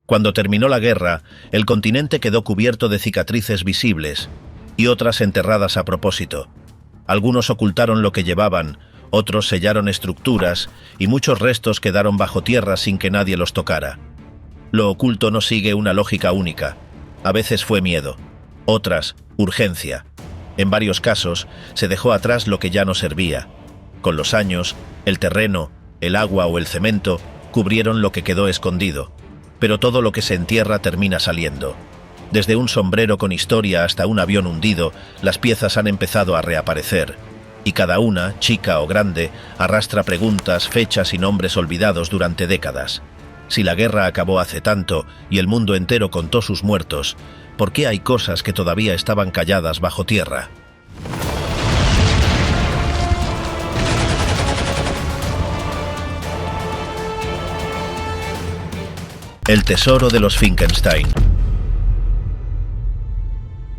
Cuando terminó la guerra, el continente quedó cubierto de cicatrices visibles y otras enterradas a propósito. Algunos ocultaron lo que llevaban, otros sellaron estructuras y muchos restos quedaron bajo tierra sin que nadie los tocara. Lo oculto no sigue una lógica única. A veces fue miedo, otras, urgencia. En varios casos, se dejó atrás lo que ya no servía. Con los años, el terreno, el agua o el cemento cubrieron lo que quedó escondido. Pero todo lo que se entierra termina saliendo. Desde un sombrero con historia hasta un avión hundido, las piezas han empezado a reaparecer. Y cada una, chica o grande, arrastra preguntas, fechas y nombres olvidados durante décadas. Si la guerra acabó hace tanto y el mundo entero contó sus muertos, ¿por qué hay cosas que todavía estaban calladas bajo tierra? El tesoro de los Finkenstein.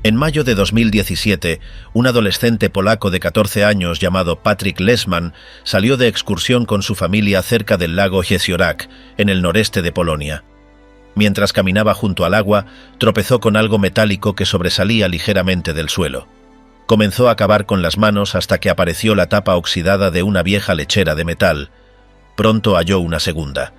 En mayo de 2017, un adolescente polaco de 14 años llamado Patrick Lesman salió de excursión con su familia cerca del lago Jeziorak, en el noreste de Polonia. Mientras caminaba junto al agua, tropezó con algo metálico que sobresalía ligeramente del suelo. Comenzó a cavar con las manos hasta que apareció la tapa oxidada de una vieja lechera de metal. Pronto halló una segunda.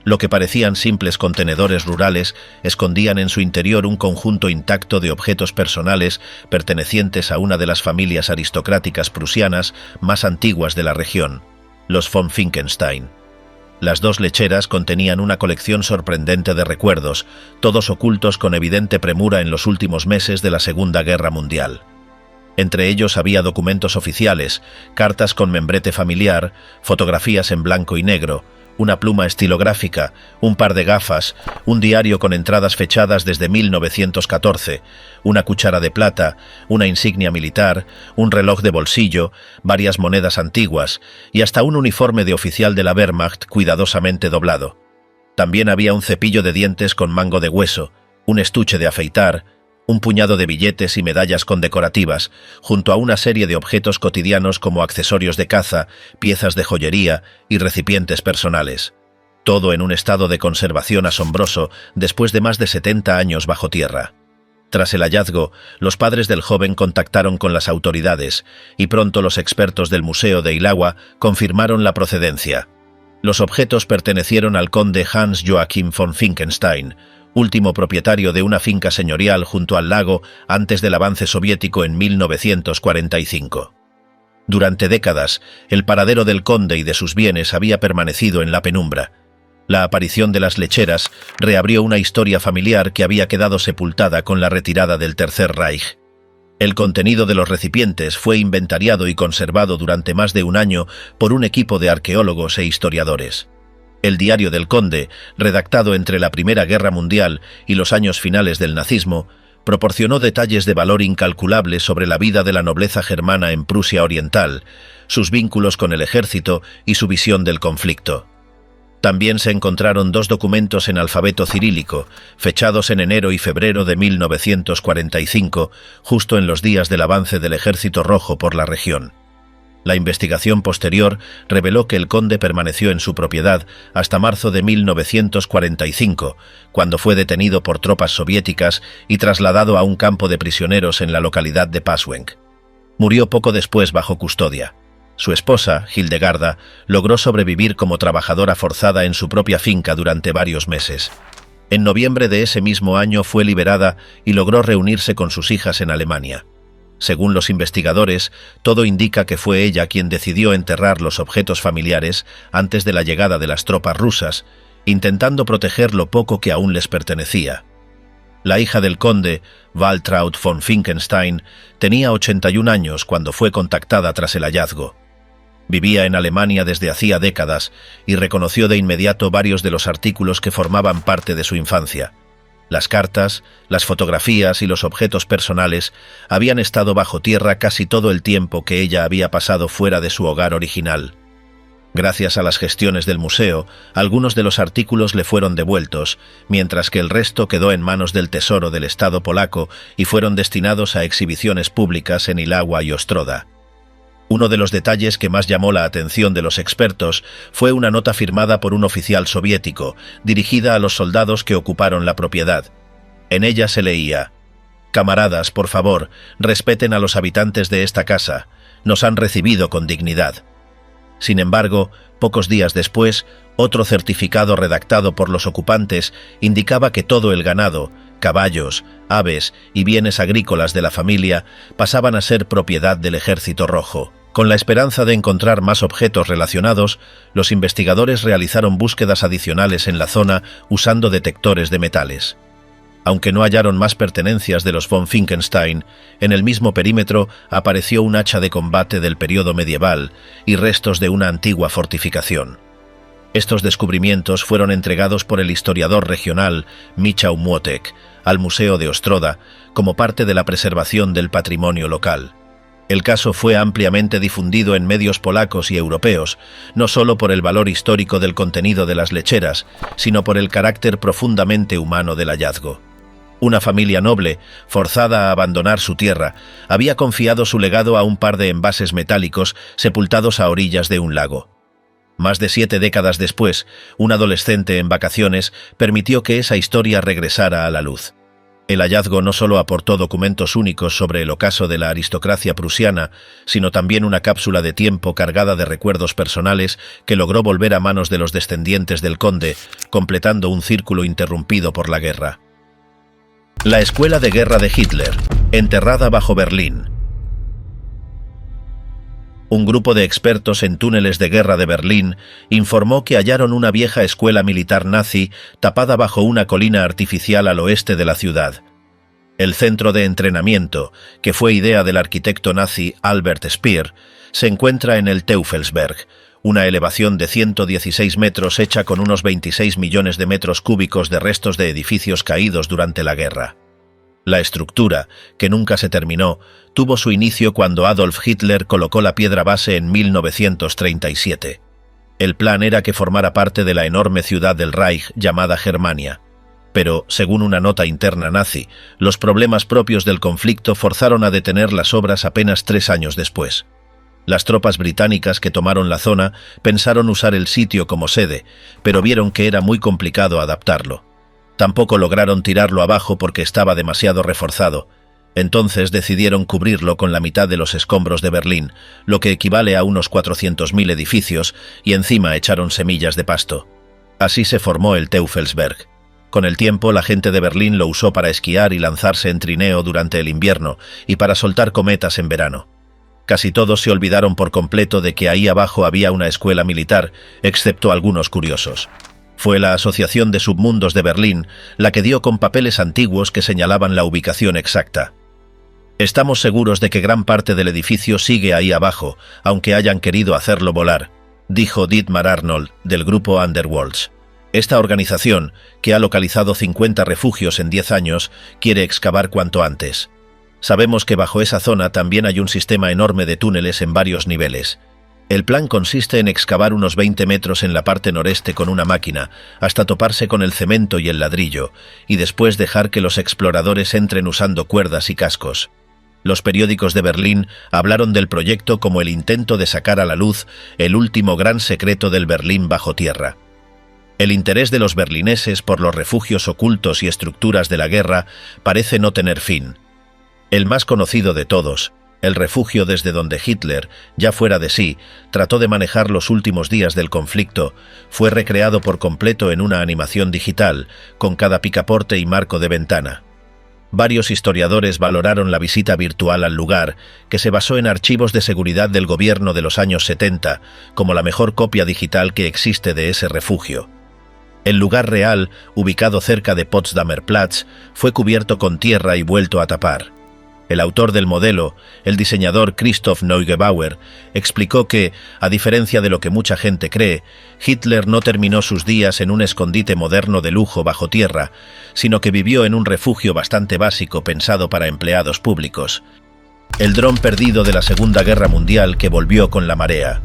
Lo que parecían simples contenedores rurales escondían en su interior un conjunto intacto de objetos personales pertenecientes a una de las familias aristocráticas prusianas más antiguas de la región, los von Finkenstein. Las dos lecheras contenían una colección sorprendente de recuerdos, todos ocultos con evidente premura en los últimos meses de la Segunda Guerra Mundial. Entre ellos había documentos oficiales, cartas con membrete familiar, fotografías en blanco y negro, una pluma estilográfica, un par de gafas, un diario con entradas fechadas desde 1914, una cuchara de plata, una insignia militar, un reloj de bolsillo, varias monedas antiguas y hasta un uniforme de oficial de la Wehrmacht cuidadosamente doblado. También había un cepillo de dientes con mango de hueso, un estuche de afeitar, un puñado de billetes y medallas condecorativas, junto a una serie de objetos cotidianos como accesorios de caza, piezas de joyería y recipientes personales. Todo en un estado de conservación asombroso después de más de 70 años bajo tierra. Tras el hallazgo, los padres del joven contactaron con las autoridades y pronto los expertos del Museo de Ilawa confirmaron la procedencia. Los objetos pertenecieron al conde Hans Joachim von Finkenstein, último propietario de una finca señorial junto al lago antes del avance soviético en 1945. Durante décadas, el paradero del conde y de sus bienes había permanecido en la penumbra. La aparición de las lecheras reabrió una historia familiar que había quedado sepultada con la retirada del Tercer Reich. El contenido de los recipientes fue inventariado y conservado durante más de un año por un equipo de arqueólogos e historiadores. El diario del conde, redactado entre la Primera Guerra Mundial y los años finales del nazismo, proporcionó detalles de valor incalculable sobre la vida de la nobleza germana en Prusia Oriental, sus vínculos con el ejército y su visión del conflicto. También se encontraron dos documentos en alfabeto cirílico, fechados en enero y febrero de 1945, justo en los días del avance del Ejército Rojo por la región. La investigación posterior reveló que el conde permaneció en su propiedad hasta marzo de 1945, cuando fue detenido por tropas soviéticas y trasladado a un campo de prisioneros en la localidad de Paswenk. Murió poco después bajo custodia. Su esposa, Hildegarda, logró sobrevivir como trabajadora forzada en su propia finca durante varios meses. En noviembre de ese mismo año fue liberada y logró reunirse con sus hijas en Alemania. Según los investigadores, todo indica que fue ella quien decidió enterrar los objetos familiares antes de la llegada de las tropas rusas, intentando proteger lo poco que aún les pertenecía. La hija del conde, Waltraud von Finkenstein, tenía 81 años cuando fue contactada tras el hallazgo. Vivía en Alemania desde hacía décadas y reconoció de inmediato varios de los artículos que formaban parte de su infancia. Las cartas, las fotografías y los objetos personales habían estado bajo tierra casi todo el tiempo que ella había pasado fuera de su hogar original. Gracias a las gestiones del museo, algunos de los artículos le fueron devueltos, mientras que el resto quedó en manos del Tesoro del Estado polaco y fueron destinados a exhibiciones públicas en Ilawa y Ostroda. Uno de los detalles que más llamó la atención de los expertos fue una nota firmada por un oficial soviético, dirigida a los soldados que ocuparon la propiedad. En ella se leía: «Camaradas, por favor, respeten a los habitantes de esta casa. Nos han recibido con dignidad». Sin embargo, pocos días después, otro certificado redactado por los ocupantes indicaba que todo el ganado, caballos, aves y bienes agrícolas de la familia pasaban a ser propiedad del Ejército Rojo. Con la esperanza de encontrar más objetos relacionados, los investigadores realizaron búsquedas adicionales en la zona usando detectores de metales. Aunque no hallaron más pertenencias de los von Finkenstein, en el mismo perímetro apareció un hacha de combate del período medieval y restos de una antigua fortificación. Estos descubrimientos fueron entregados por el historiador regional Michał Młotek al Museo de Ostroda como parte de la preservación del patrimonio local. El caso fue ampliamente difundido en medios polacos y europeos, no solo por el valor histórico del contenido de las lecheras, sino por el carácter profundamente humano del hallazgo. Una familia noble, forzada a abandonar su tierra, había confiado su legado a un par de envases metálicos sepultados a orillas de un lago. Más de 7 décadas después, un adolescente en vacaciones permitió que esa historia regresara a la luz. El hallazgo no solo aportó documentos únicos sobre el ocaso de la aristocracia prusiana, sino también una cápsula de tiempo cargada de recuerdos personales que logró volver a manos de los descendientes del conde, completando un círculo interrumpido por la guerra. La escuela de guerra de Hitler, enterrada bajo Berlín. Un grupo de expertos en túneles de guerra de Berlín informó que hallaron una vieja escuela militar nazi tapada bajo una colina artificial al oeste de la ciudad. El centro de entrenamiento, que fue idea del arquitecto nazi Albert Speer, se encuentra en el Teufelsberg, una elevación de 116 metros hecha con unos 26 millones de metros cúbicos de restos de edificios caídos durante la guerra. La estructura, que nunca se terminó, tuvo su inicio cuando Adolf Hitler colocó la piedra base en 1937. El plan era que formara parte de la enorme ciudad del Reich llamada Germania. Pero, según una nota interna nazi, los problemas propios del conflicto forzaron a detener las obras apenas 3 años después. Las tropas británicas que tomaron la zona pensaron usar el sitio como sede, pero vieron que era muy complicado adaptarlo. Tampoco lograron tirarlo abajo porque estaba demasiado reforzado. Entonces decidieron cubrirlo con la mitad de los escombros de Berlín, lo que equivale a unos 400.000 edificios, y encima echaron semillas de pasto. Así se formó el Teufelsberg. Con el tiempo, la gente de Berlín lo usó para esquiar y lanzarse en trineo durante el invierno, y para soltar cometas en verano. Casi todos se olvidaron por completo de que ahí abajo había una escuela militar, excepto algunos curiosos. Fue la Asociación de Submundos de Berlín la que dio con papeles antiguos que señalaban la ubicación exacta. Estamos seguros de que gran parte del edificio sigue ahí abajo, aunque hayan querido hacerlo volar, dijo Dietmar Arnold, del grupo Underworlds. Esta organización, que ha localizado 50 refugios en 10 años, quiere excavar cuanto antes. Sabemos que bajo esa zona también hay un sistema enorme de túneles en varios niveles. El plan consiste en excavar unos 20 metros en la parte noreste con una máquina, hasta toparse con el cemento y el ladrillo, y después dejar que los exploradores entren usando cuerdas y cascos. Los periódicos de Berlín hablaron del proyecto como el intento de sacar a la luz el último gran secreto del Berlín bajo tierra. El interés de los berlineses por los refugios ocultos y estructuras de la guerra parece no tener fin. El más conocido de todos, el refugio desde donde Hitler, ya fuera de sí, trató de manejar los últimos días del conflicto, fue recreado por completo en una animación digital, con cada picaporte y marco de ventana. Varios historiadores valoraron la visita virtual al lugar, que se basó en archivos de seguridad del gobierno de los años 70, como la mejor copia digital que existe de ese refugio. El lugar real, ubicado cerca de Potsdamer Platz, fue cubierto con tierra y vuelto a tapar. El autor del modelo, el diseñador Christoph Neugebauer, explicó que, a diferencia de lo que mucha gente cree, Hitler no terminó sus días en un escondite moderno de lujo bajo tierra, sino que vivió en un refugio bastante básico pensado para empleados públicos. El dron perdido de la Segunda Guerra Mundial que volvió con la marea.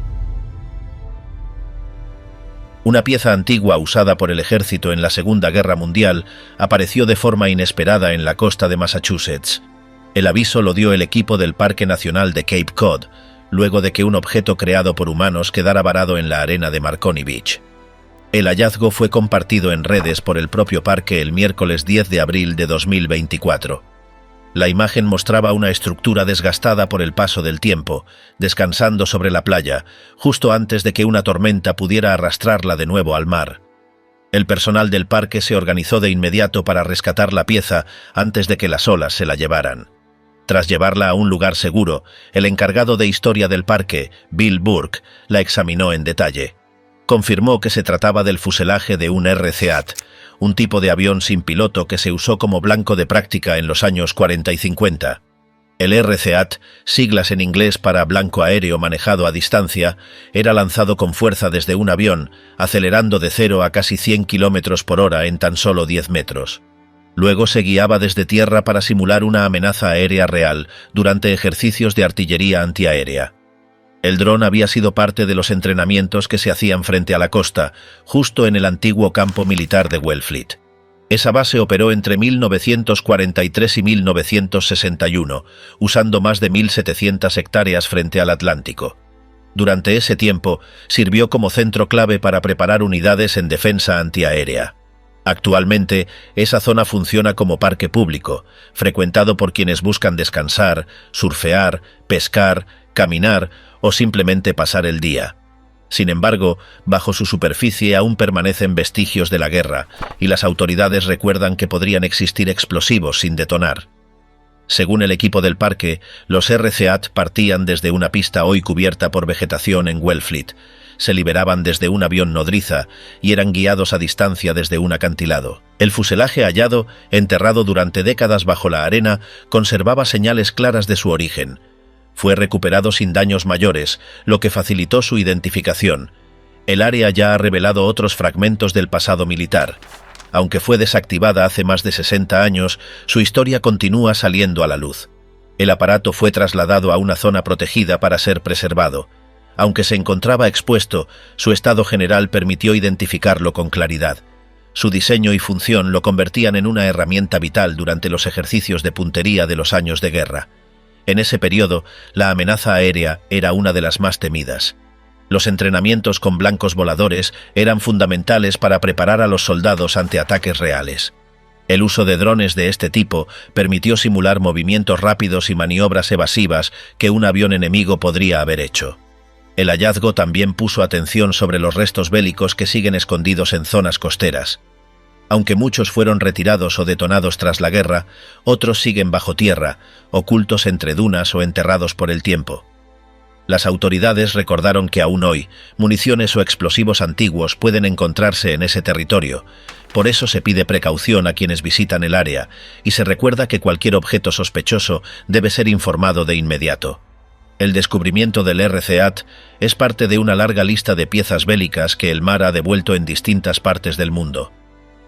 Una pieza antigua usada por el ejército en la Segunda Guerra Mundial apareció de forma inesperada en la costa de Massachusetts. El aviso lo dio el equipo del Parque Nacional de Cape Cod, luego de que un objeto creado por humanos quedara varado en la arena de Marconi Beach. El hallazgo fue compartido en redes por el propio parque el miércoles 10 de abril de 2024. La imagen mostraba una estructura desgastada por el paso del tiempo, descansando sobre la playa, justo antes de que una tormenta pudiera arrastrarla de nuevo al mar. El personal del parque se organizó de inmediato para rescatar la pieza antes de que las olas se la llevaran. Tras llevarla a un lugar seguro, el encargado de historia del parque, Bill Burke, la examinó en detalle. Confirmó que se trataba del fuselaje de un RCAT, un tipo de avión sin piloto que se usó como blanco de práctica en los años 40 y 50. El RCAT, siglas en inglés para blanco aéreo manejado a distancia, era lanzado con fuerza desde un avión, acelerando de 0 a casi 100 km por hora en tan solo 10 metros. Luego se guiaba desde tierra para simular una amenaza aérea real durante ejercicios de artillería antiaérea. El dron había sido parte de los entrenamientos que se hacían frente a la costa, justo en el antiguo campo militar de Wellfleet. Esa base operó entre 1943 y 1961, usando más de 1.700 hectáreas frente al Atlántico. Durante ese tiempo, sirvió como centro clave para preparar unidades en defensa antiaérea. Actualmente, esa zona funciona como parque público, frecuentado por quienes buscan descansar, surfear, pescar, caminar o simplemente pasar el día. Sin embargo, bajo su superficie aún permanecen vestigios de la guerra, y las autoridades recuerdan que podrían existir explosivos sin detonar. Según el equipo del parque, los RCAT partían desde una pista hoy cubierta por vegetación en Wellfleet, se liberaban desde un avión nodriza y eran guiados a distancia desde un acantilado. El fuselaje hallado, enterrado durante décadas bajo la arena, conservaba señales claras de su origen. Fue recuperado sin daños mayores, lo que facilitó su identificación. El área ya ha revelado otros fragmentos del pasado militar. Aunque fue desactivada hace más de 60 años, su historia continúa saliendo a la luz. El aparato fue trasladado a una zona protegida para ser preservado. Aunque se encontraba expuesto, su estado general permitió identificarlo con claridad. Su diseño y función lo convertían en una herramienta vital durante los ejercicios de puntería de los años de guerra. En ese periodo, la amenaza aérea era una de las más temidas. Los entrenamientos con blancos voladores eran fundamentales para preparar a los soldados ante ataques reales. El uso de drones de este tipo permitió simular movimientos rápidos y maniobras evasivas que un avión enemigo podría haber hecho. El hallazgo también puso atención sobre los restos bélicos que siguen escondidos en zonas costeras. Aunque muchos fueron retirados o detonados tras la guerra, otros siguen bajo tierra, ocultos entre dunas o enterrados por el tiempo. Las autoridades recordaron que aún hoy, municiones o explosivos antiguos pueden encontrarse en ese territorio. Por eso se pide precaución a quienes visitan el área y se recuerda que cualquier objeto sospechoso debe ser informado de inmediato. El descubrimiento del RCAT es parte de una larga lista de piezas bélicas que el mar ha devuelto en distintas partes del mundo.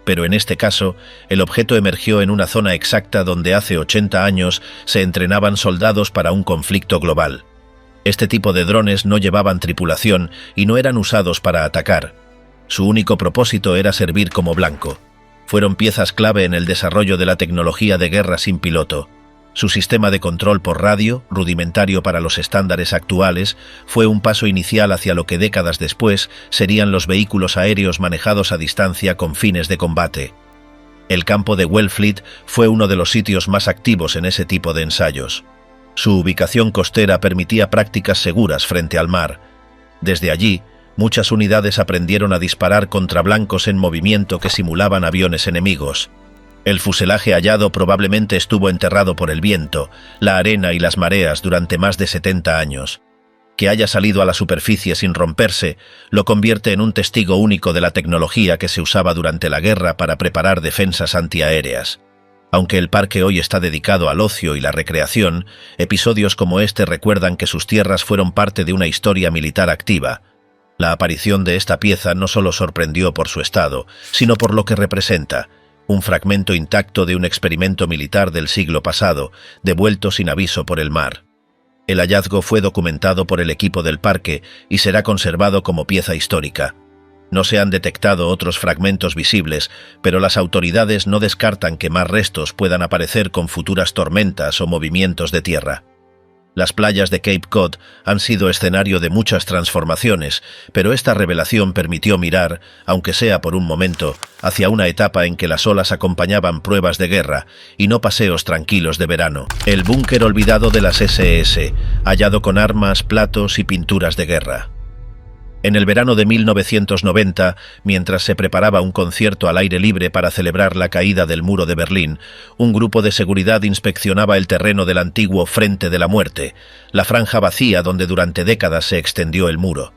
Pero en este caso, el objeto emergió en una zona exacta donde hace 80 años se entrenaban soldados para un conflicto global. Este tipo de drones no llevaban tripulación y no eran usados para atacar. Su único propósito era servir como blanco. Fueron piezas clave en el desarrollo de la tecnología de guerra sin piloto. Su sistema de control por radio, rudimentario para los estándares actuales, fue un paso inicial hacia lo que décadas después serían los vehículos aéreos manejados a distancia con fines de combate. El campo de Wellfleet fue uno de los sitios más activos en ese tipo de ensayos. Su ubicación costera permitía prácticas seguras frente al mar. Desde allí, muchas unidades aprendieron a disparar contra blancos en movimiento que simulaban aviones enemigos. El fuselaje hallado probablemente estuvo enterrado por el viento, la arena y las mareas durante más de 70 años. Que haya salido a la superficie sin romperse lo convierte en un testigo único de la tecnología que se usaba durante la guerra para preparar defensas antiaéreas. Aunque el parque hoy está dedicado al ocio y la recreación, episodios como este recuerdan que sus tierras fueron parte de una historia militar activa. La aparición de esta pieza no solo sorprendió por su estado, sino por lo que representa: un fragmento intacto de un experimento militar del siglo pasado, devuelto sin aviso por el mar. El hallazgo fue documentado por el equipo del parque y será conservado como pieza histórica. No se han detectado otros fragmentos visibles, pero las autoridades no descartan que más restos puedan aparecer con futuras tormentas o movimientos de tierra. Las playas de Cape Cod han sido escenario de muchas transformaciones, pero esta revelación permitió mirar, aunque sea por un momento, hacia una etapa en que las olas acompañaban pruebas de guerra y no paseos tranquilos de verano. El búnker olvidado de las SS, hallado con armas, platos y pinturas de guerra. En el verano de 1990, mientras se preparaba un concierto al aire libre para celebrar la caída del muro de Berlín, un grupo de seguridad inspeccionaba el terreno del antiguo Frente de la Muerte, la franja vacía donde durante décadas se extendió el muro.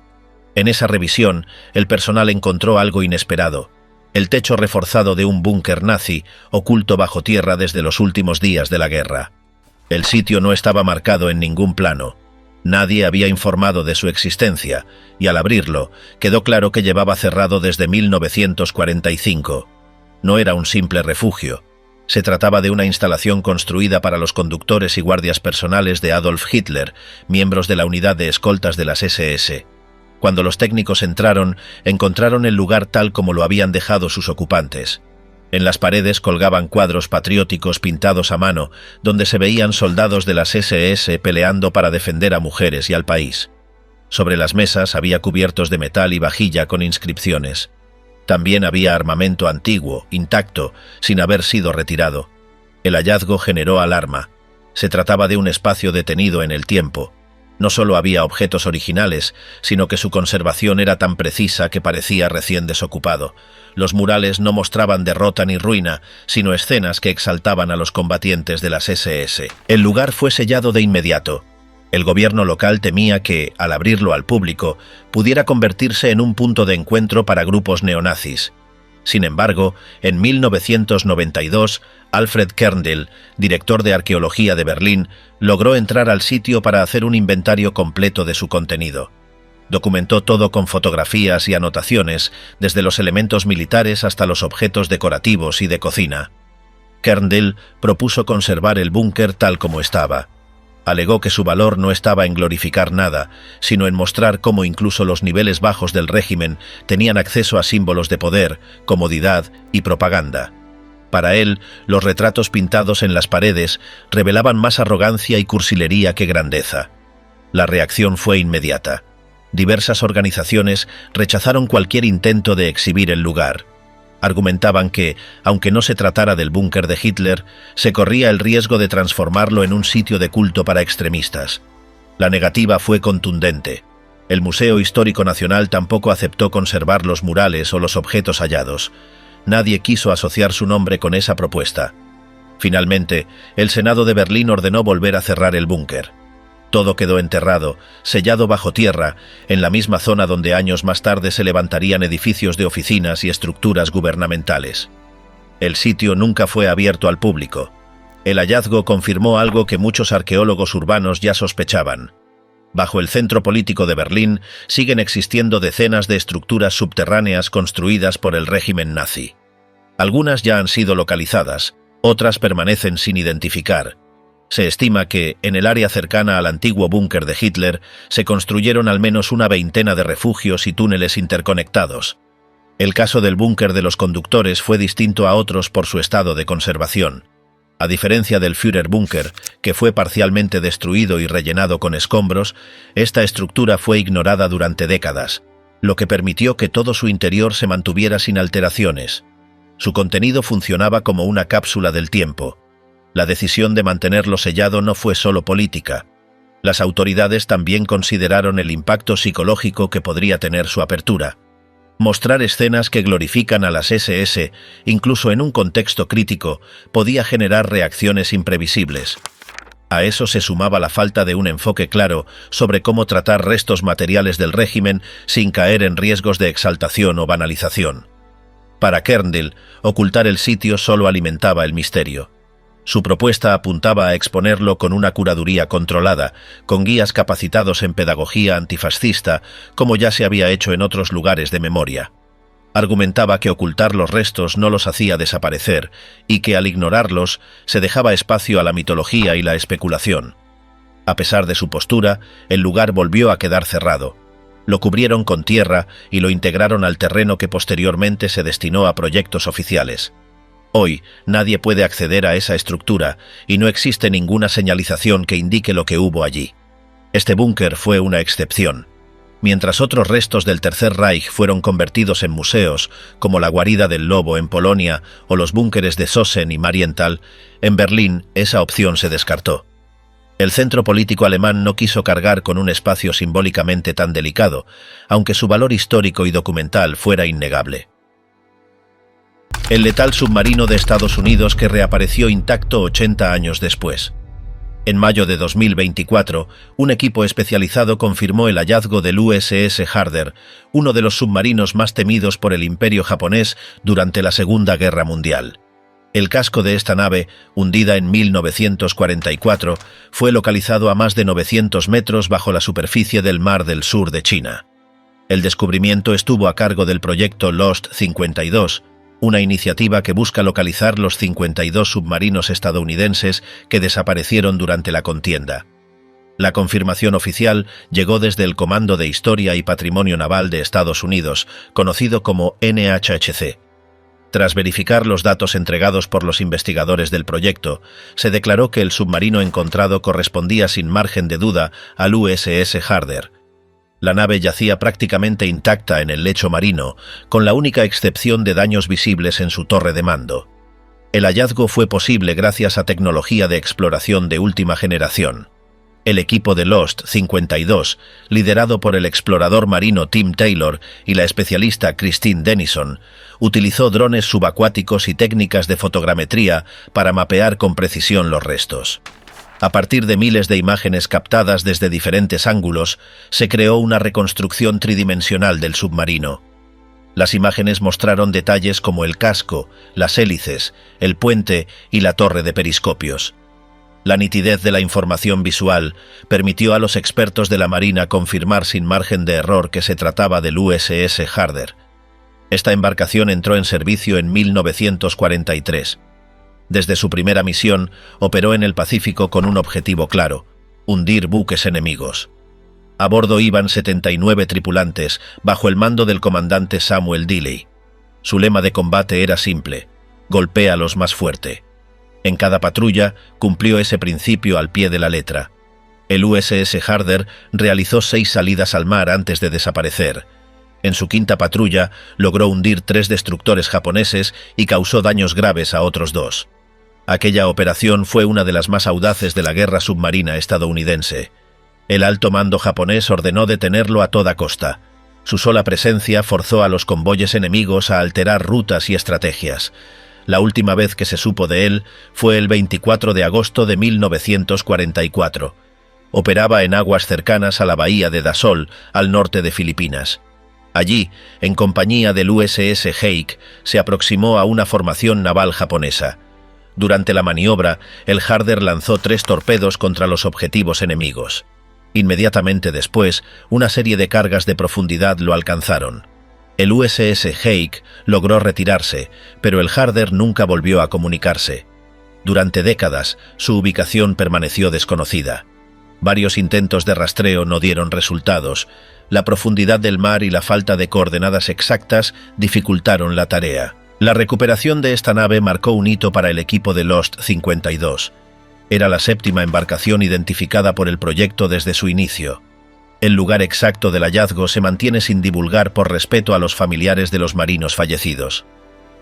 En esa revisión, el personal encontró algo inesperado: el techo reforzado de un búnker nazi, oculto bajo tierra desde los últimos días de la guerra. El sitio no estaba marcado en ningún plano. Nadie había informado de su existencia, y al abrirlo, quedó claro que llevaba cerrado desde 1945. No era un simple refugio. Se trataba de una instalación construida para los conductores y guardias personales de Adolf Hitler, miembros de la unidad de escoltas de las SS. Cuando los técnicos entraron, encontraron el lugar tal como lo habían dejado sus ocupantes. En las paredes colgaban cuadros patrióticos pintados a mano, donde se veían soldados de las SS peleando para defender a mujeres y al país. Sobre las mesas había cubiertos de metal y vajilla con inscripciones. También había armamento antiguo, intacto, sin haber sido retirado. El hallazgo generó alarma. Se trataba de un espacio detenido en el tiempo. No solo había objetos originales, sino que su conservación era tan precisa que parecía recién desocupado. Los murales no mostraban derrota ni ruina, sino escenas que exaltaban a los combatientes de las SS. El lugar fue sellado de inmediato. El gobierno local temía que, al abrirlo al público, pudiera convertirse en un punto de encuentro para grupos neonazis. Sin embargo, en 1992, Alfred Kerndl, director de arqueología de Berlín, logró entrar al sitio para hacer un inventario completo de su contenido. Documentó todo con fotografías y anotaciones, desde los elementos militares hasta los objetos decorativos y de cocina. Kerndl propuso conservar el búnker tal como estaba. Alegó que su valor no estaba en glorificar nada, sino en mostrar cómo incluso los niveles bajos del régimen tenían acceso a símbolos de poder, comodidad y propaganda. Para él, los retratos pintados en las paredes revelaban más arrogancia y cursilería que grandeza. La reacción fue inmediata. Diversas organizaciones rechazaron cualquier intento de exhibir el lugar. Argumentaban que, aunque no se tratara del búnker de Hitler, se corría el riesgo de transformarlo en un sitio de culto para extremistas. La negativa fue contundente. El Museo Histórico Nacional tampoco aceptó conservar los murales o los objetos hallados. Nadie quiso asociar su nombre con esa propuesta. Finalmente, el Senado de Berlín ordenó volver a cerrar el búnker. Todo quedó enterrado, sellado bajo tierra, en la misma zona donde años más tarde se levantarían edificios de oficinas y estructuras gubernamentales. El sitio nunca fue abierto al público. El hallazgo confirmó algo que muchos arqueólogos urbanos ya sospechaban. Bajo el centro político de Berlín siguen existiendo decenas de estructuras subterráneas construidas por el régimen nazi. Algunas ya han sido localizadas, otras permanecen sin identificar. Se estima que, en el área cercana al antiguo búnker de Hitler, se construyeron al menos una veintena de refugios y túneles interconectados. El caso del búnker de los conductores fue distinto a otros por su estado de conservación. A diferencia del Führerbunker, que fue parcialmente destruido y rellenado con escombros, esta estructura fue ignorada durante décadas, lo que permitió que todo su interior se mantuviera sin alteraciones. Su contenido funcionaba como una cápsula del tiempo. La decisión de mantenerlo sellado no fue solo política. Las autoridades también consideraron el impacto psicológico que podría tener su apertura. Mostrar escenas que glorifican a las SS, incluso en un contexto crítico, podía generar reacciones imprevisibles. A eso se sumaba la falta de un enfoque claro sobre cómo tratar restos materiales del régimen sin caer en riesgos de exaltación o banalización. Para Kerndl, ocultar el sitio solo alimentaba el misterio. Su propuesta apuntaba a exponerlo con una curaduría controlada, con guías capacitados en pedagogía antifascista, como ya se había hecho en otros lugares de memoria. Argumentaba que ocultar los restos no los hacía desaparecer, y que al ignorarlos se dejaba espacio a la mitología y la especulación. A pesar de su postura, el lugar volvió a quedar cerrado. Lo cubrieron con tierra y lo integraron al terreno que posteriormente se destinó a proyectos oficiales. Hoy, nadie puede acceder a esa estructura y no existe ninguna señalización que indique lo que hubo allí. Este búnker fue una excepción. Mientras otros restos del Tercer Reich fueron convertidos en museos, como la guarida del lobo en Polonia o los búnkeres de Sosen y Marienthal, en Berlín esa opción se descartó. El centro político alemán no quiso cargar con un espacio simbólicamente tan delicado, aunque su valor histórico y documental fuera innegable. El letal submarino de Estados Unidos que reapareció intacto 80 años después. En mayo de 2024, un equipo especializado confirmó el hallazgo del USS Harder, uno de los submarinos más temidos por el Imperio japonés durante la Segunda Guerra Mundial. El casco de esta nave, hundida en 1944, fue localizado a más de 900 metros bajo la superficie del Mar del Sur de China. El descubrimiento estuvo a cargo del proyecto Lost 52, una iniciativa que busca localizar los 52 submarinos estadounidenses que desaparecieron durante la contienda. La confirmación oficial llegó desde el Comando de Historia y Patrimonio Naval de Estados Unidos, conocido como NHHC. Tras verificar los datos entregados por los investigadores del proyecto, se declaró que el submarino encontrado correspondía sin margen de duda al USS Harder. La nave yacía prácticamente intacta en el lecho marino, con la única excepción de daños visibles en su torre de mando. El hallazgo fue posible gracias a tecnología de exploración de última generación. El equipo de Lost 52, liderado por el explorador marino Tim Taylor y la especialista Christine Dennison, utilizó drones subacuáticos y técnicas de fotogrametría para mapear con precisión los restos. A partir de miles de imágenes captadas desde diferentes ángulos, se creó una reconstrucción tridimensional del submarino. Las imágenes mostraron detalles como el casco, las hélices, el puente y la torre de periscopios. La nitidez de la información visual permitió a los expertos de la Marina confirmar sin margen de error que se trataba del USS Harder. Esta embarcación entró en servicio en 1943. Desde su primera misión, operó en el Pacífico con un objetivo claro: hundir buques enemigos. A bordo iban 79 tripulantes, bajo el mando del comandante Samuel Dilley. Su lema de combate era simple: golpéalos más fuerte. En cada patrulla cumplió ese principio al pie de la letra. El USS Harder realizó 6 salidas al mar antes de desaparecer. En su quinta patrulla logró hundir 3 destructores japoneses y causó daños graves a otros 2. Aquella operación fue una de las más audaces de la guerra submarina estadounidense. El alto mando japonés ordenó detenerlo a toda costa. Su sola presencia forzó a los convoyes enemigos a alterar rutas y estrategias. La última vez que se supo de él fue el 24 de agosto de 1944. Operaba en aguas cercanas a la bahía de Dasol, al norte de Filipinas. Allí, en compañía del USS Heike, se aproximó a una formación naval japonesa. Durante la maniobra, el Harder lanzó 3 torpedos contra los objetivos enemigos. Inmediatamente después, una serie de cargas de profundidad lo alcanzaron. El USS Heike logró retirarse, pero el Harder nunca volvió a comunicarse. Durante décadas, su ubicación permaneció desconocida. Varios intentos de rastreo no dieron resultados. La profundidad del mar y la falta de coordenadas exactas dificultaron la tarea. La recuperación de esta nave marcó un hito para el equipo de Lost 52. Era la 7ª embarcación identificada por el proyecto desde su inicio. El lugar exacto del hallazgo se mantiene sin divulgar por respeto a los familiares de los marinos fallecidos.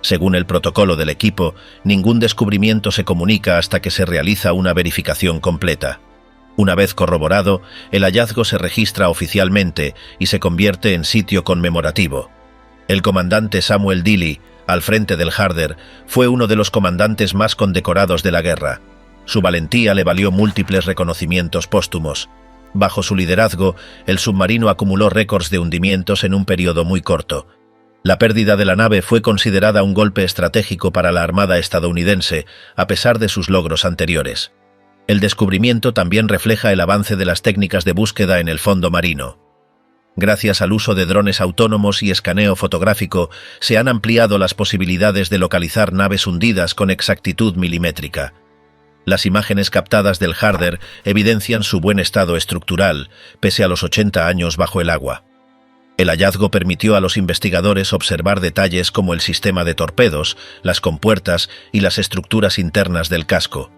Según el protocolo del equipo, ningún descubrimiento se comunica hasta que se realiza una verificación completa. Una vez corroborado, el hallazgo se registra oficialmente y se convierte en sitio conmemorativo. El comandante Samuel Dilley, al frente del Harder, fue uno de los comandantes más condecorados de la guerra. Su valentía le valió múltiples reconocimientos póstumos. Bajo su liderazgo, el submarino acumuló récords de hundimientos en un periodo muy corto. La pérdida de la nave fue considerada un golpe estratégico para la Armada estadounidense, a pesar de sus logros anteriores. El descubrimiento también refleja el avance de las técnicas de búsqueda en el fondo marino. Gracias al uso de drones autónomos y escaneo fotográfico, se han ampliado las posibilidades de localizar naves hundidas con exactitud milimétrica. Las imágenes captadas del Harder evidencian su buen estado estructural, pese a los 80 años bajo el agua. El hallazgo permitió a los investigadores observar detalles como el sistema de torpedos, las compuertas y las estructuras internas del casco.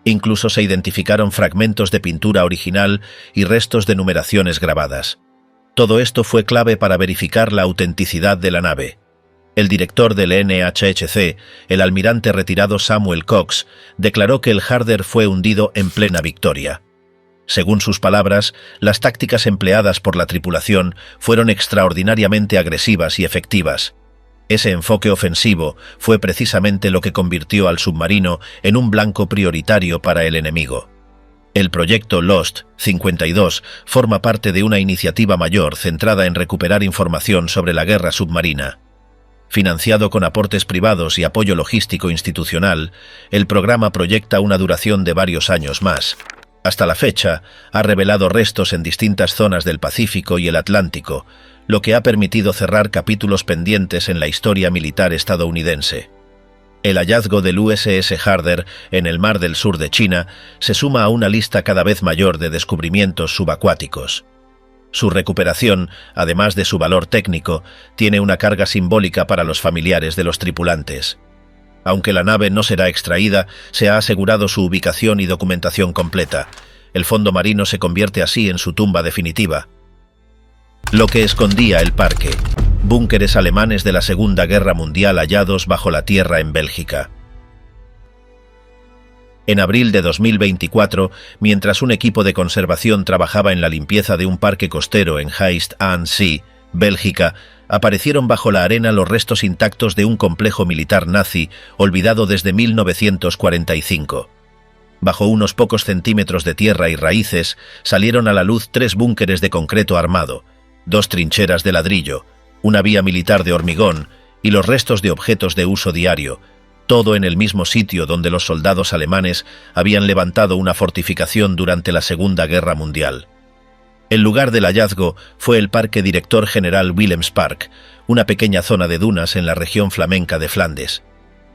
Incluso se identificaron fragmentos de pintura original y restos de numeraciones grabadas. Todo esto fue clave para verificar la autenticidad de la nave. El director del NHHC, el almirante retirado Samuel Cox, declaró que el Harder fue hundido en plena victoria. Según sus palabras, las tácticas empleadas por la tripulación fueron extraordinariamente agresivas y efectivas. Ese enfoque ofensivo fue precisamente lo que convirtió al submarino en un blanco prioritario para el enemigo. El proyecto Lost 52 forma parte de una iniciativa mayor centrada en recuperar información sobre la guerra submarina. Financiado con aportes privados y apoyo logístico institucional, el programa proyecta una duración de varios años más. Hasta la fecha, ha revelado restos en distintas zonas del Pacífico y el Atlántico, lo que ha permitido cerrar capítulos pendientes en la historia militar estadounidense. El hallazgo del USS Harder en el Mar del Sur de China se suma a una lista cada vez mayor de descubrimientos subacuáticos. Su recuperación, además de su valor técnico, tiene una carga simbólica para los familiares de los tripulantes. Aunque la nave no será extraída, se ha asegurado su ubicación y documentación completa. El fondo marino se convierte así en su tumba definitiva. Lo que escondía el parque: búnkeres alemanes de la Segunda Guerra Mundial hallados bajo la tierra en Bélgica. En abril de 2024, mientras un equipo de conservación trabajaba en la limpieza de un parque costero en Heist-aan-Zee, Bélgica, aparecieron bajo la arena los restos intactos de un complejo militar nazi olvidado desde 1945. Bajo unos pocos centímetros de tierra y raíces salieron a la luz 3 búnkeres de concreto armado, 2 trincheras de ladrillo, una vía militar de hormigón y los restos de objetos de uso diario, todo en el mismo sitio donde los soldados alemanes habían levantado una fortificación durante la Segunda Guerra Mundial. El lugar del hallazgo fue el Parque Director General Willemspark, una pequeña zona de dunas en la región flamenca de Flandes.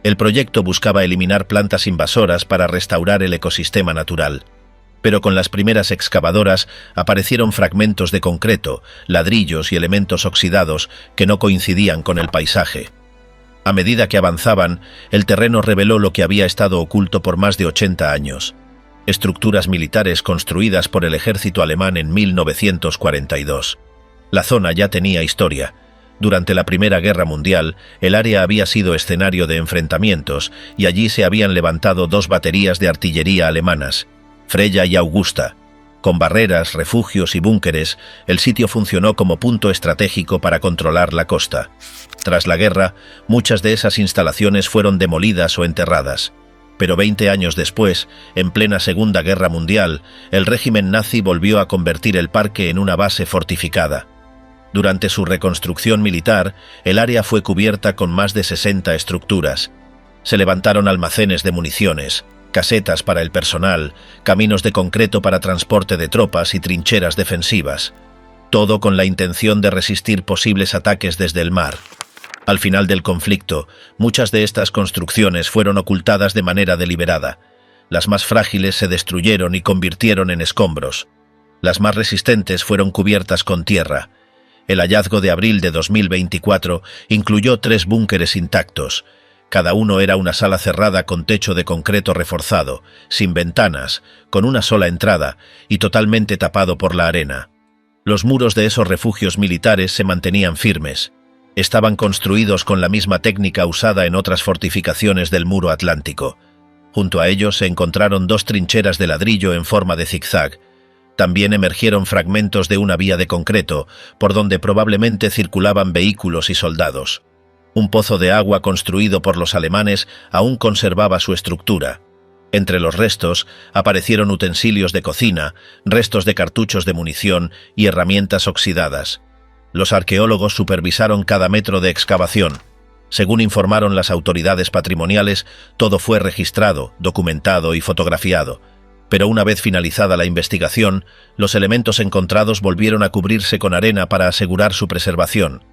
El proyecto buscaba eliminar plantas invasoras para restaurar el ecosistema natural. Pero con las primeras excavadoras aparecieron fragmentos de concreto, ladrillos y elementos oxidados que no coincidían con el paisaje. A medida que avanzaban, el terreno reveló lo que había estado oculto por más de 80 años. Estructuras militares construidas por el ejército alemán en 1942. La zona ya tenía historia. Durante la Primera Guerra Mundial, el área había sido escenario de enfrentamientos y allí se habían levantado 2 baterías de artillería alemanas, Freya y Augusta. Con barreras, refugios y búnkeres, el sitio funcionó como punto estratégico para controlar la costa. Tras la guerra, muchas de esas instalaciones fueron demolidas o enterradas. Pero 20 años después, en plena Segunda Guerra Mundial, el régimen nazi volvió a convertir el parque en una base fortificada. Durante su reconstrucción militar, el área fue cubierta con más de 60 estructuras. Se levantaron almacenes de municiones, casetas para el personal, caminos de concreto para transporte de tropas y trincheras defensivas. Todo con la intención de resistir posibles ataques desde el mar. Al final del conflicto, muchas de estas construcciones fueron ocultadas de manera deliberada. Las más frágiles se destruyeron y convirtieron en escombros. Las más resistentes fueron cubiertas con tierra. El hallazgo de abril de 2024 incluyó 3 búnkeres intactos. Cada uno era una sala cerrada con techo de concreto reforzado, sin ventanas, con una sola entrada y totalmente tapado por la arena. Los muros de esos refugios militares se mantenían firmes. Estaban construidos con la misma técnica usada en otras fortificaciones del muro atlántico. Junto a ellos se encontraron 2 trincheras de ladrillo en forma de zigzag. También emergieron fragmentos de una vía de concreto, por donde probablemente circulaban vehículos y soldados. Un pozo de agua construido por los alemanes aún conservaba su estructura. Entre los restos aparecieron utensilios de cocina, restos de cartuchos de munición y herramientas oxidadas. Los arqueólogos supervisaron cada metro de excavación. Según informaron las autoridades patrimoniales, todo fue registrado, documentado y fotografiado. Pero una vez finalizada la investigación, los elementos encontrados volvieron a cubrirse con arena para asegurar su preservación.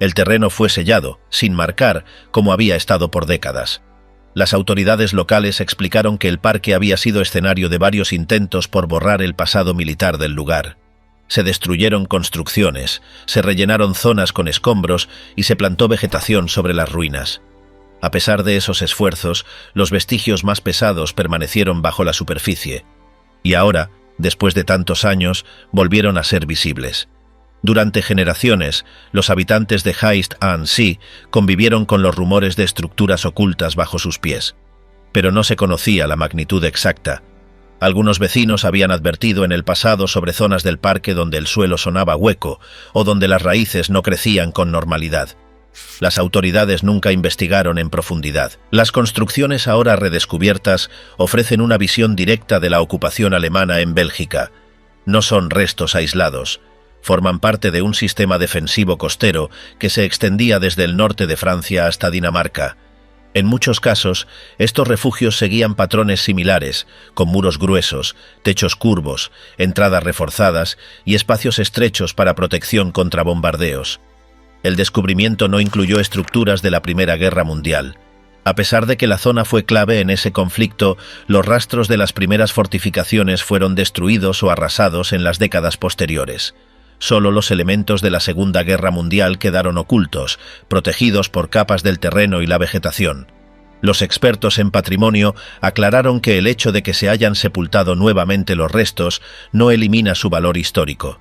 El terreno fue sellado, sin marcar, como había estado por décadas. Las autoridades locales explicaron que el parque había sido escenario de varios intentos por borrar el pasado militar del lugar. Se destruyeron construcciones, se rellenaron zonas con escombros y se plantó vegetación sobre las ruinas. A pesar de esos esfuerzos, los vestigios más pesados permanecieron bajo la superficie. Y ahora, después de tantos años, volvieron a ser visibles. Durante generaciones, los habitantes de Haist-an-Si convivieron con los rumores de estructuras ocultas bajo sus pies. Pero no se conocía la magnitud exacta. Algunos vecinos habían advertido en el pasado sobre zonas del parque donde el suelo sonaba hueco o donde las raíces no crecían con normalidad. Las autoridades nunca investigaron en profundidad. Las construcciones ahora redescubiertas ofrecen una visión directa de la ocupación alemana en Bélgica. No son restos aislados. Forman parte de un sistema defensivo costero que se extendía desde el norte de Francia hasta Dinamarca. En muchos casos, estos refugios seguían patrones similares, con muros gruesos, techos curvos, entradas reforzadas y espacios estrechos para protección contra bombardeos. El descubrimiento no incluyó estructuras de la Primera Guerra Mundial. A pesar de que la zona fue clave en ese conflicto, los rastros de las primeras fortificaciones fueron destruidos o arrasados en las décadas posteriores. Solo los elementos de la Segunda Guerra Mundial quedaron ocultos, protegidos por capas del terreno y la vegetación. Los expertos en patrimonio aclararon que el hecho de que se hayan sepultado nuevamente los restos no elimina su valor histórico.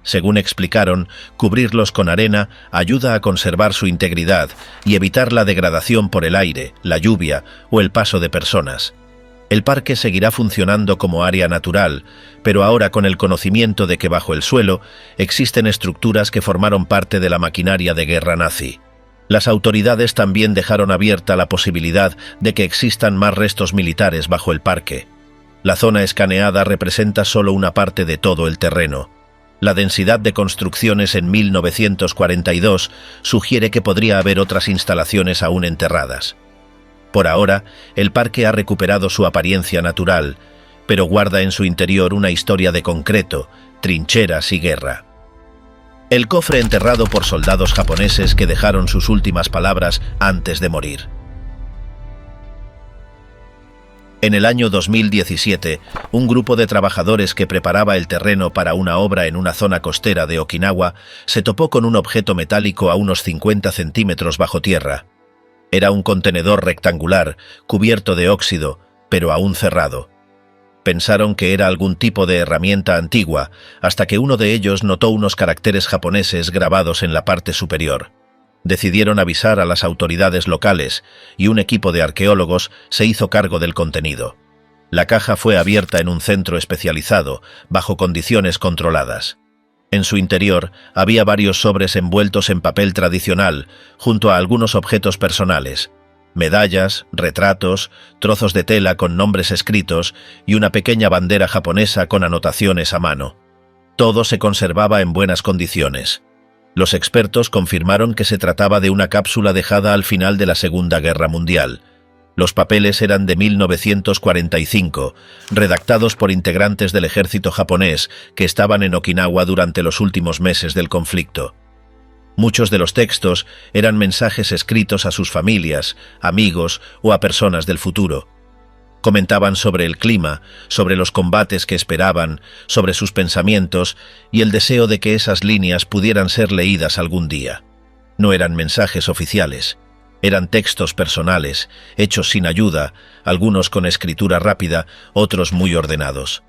Según explicaron, cubrirlos con arena ayuda a conservar su integridad y evitar la degradación por el aire, la lluvia o el paso de personas. El parque seguirá funcionando como área natural, pero ahora con el conocimiento de que bajo el suelo existen estructuras que formaron parte de la maquinaria de guerra nazi. Las autoridades también dejaron abierta la posibilidad de que existan más restos militares bajo el parque. La zona escaneada representa solo una parte de todo el terreno. La densidad de construcciones en 1942 sugiere que podría haber otras instalaciones aún enterradas. Por ahora, el parque ha recuperado su apariencia natural, pero guarda en su interior una historia de concreto, trincheras y guerra. El cofre enterrado por soldados japoneses que dejaron sus últimas palabras antes de morir. En el año 2017, un grupo de trabajadores que preparaba el terreno para una obra en una zona costera de Okinawa se topó con un objeto metálico a unos 50 centímetros bajo tierra. Era un contenedor rectangular, cubierto de óxido, pero aún cerrado. Pensaron que era algún tipo de herramienta antigua, hasta que uno de ellos notó unos caracteres japoneses grabados en la parte superior. Decidieron avisar a las autoridades locales, y un equipo de arqueólogos se hizo cargo del contenido. La caja fue abierta en un centro especializado, bajo condiciones controladas. En su interior había varios sobres envueltos en papel tradicional, junto a algunos objetos personales, medallas, retratos, trozos de tela con nombres escritos y una pequeña bandera japonesa con anotaciones a mano. Todo se conservaba en buenas condiciones. Los expertos confirmaron que se trataba de una cápsula dejada al final de la Segunda Guerra Mundial. Los papeles eran de 1945, redactados por integrantes del ejército japonés que estaban en Okinawa durante los últimos meses del conflicto. Muchos de los textos eran mensajes escritos a sus familias, amigos o a personas del futuro. Comentaban sobre el clima, sobre los combates que esperaban, sobre sus pensamientos y el deseo de que esas líneas pudieran ser leídas algún día. No eran mensajes oficiales. Eran textos personales, hechos sin ayuda, algunos con escritura rápida, otros muy ordenados.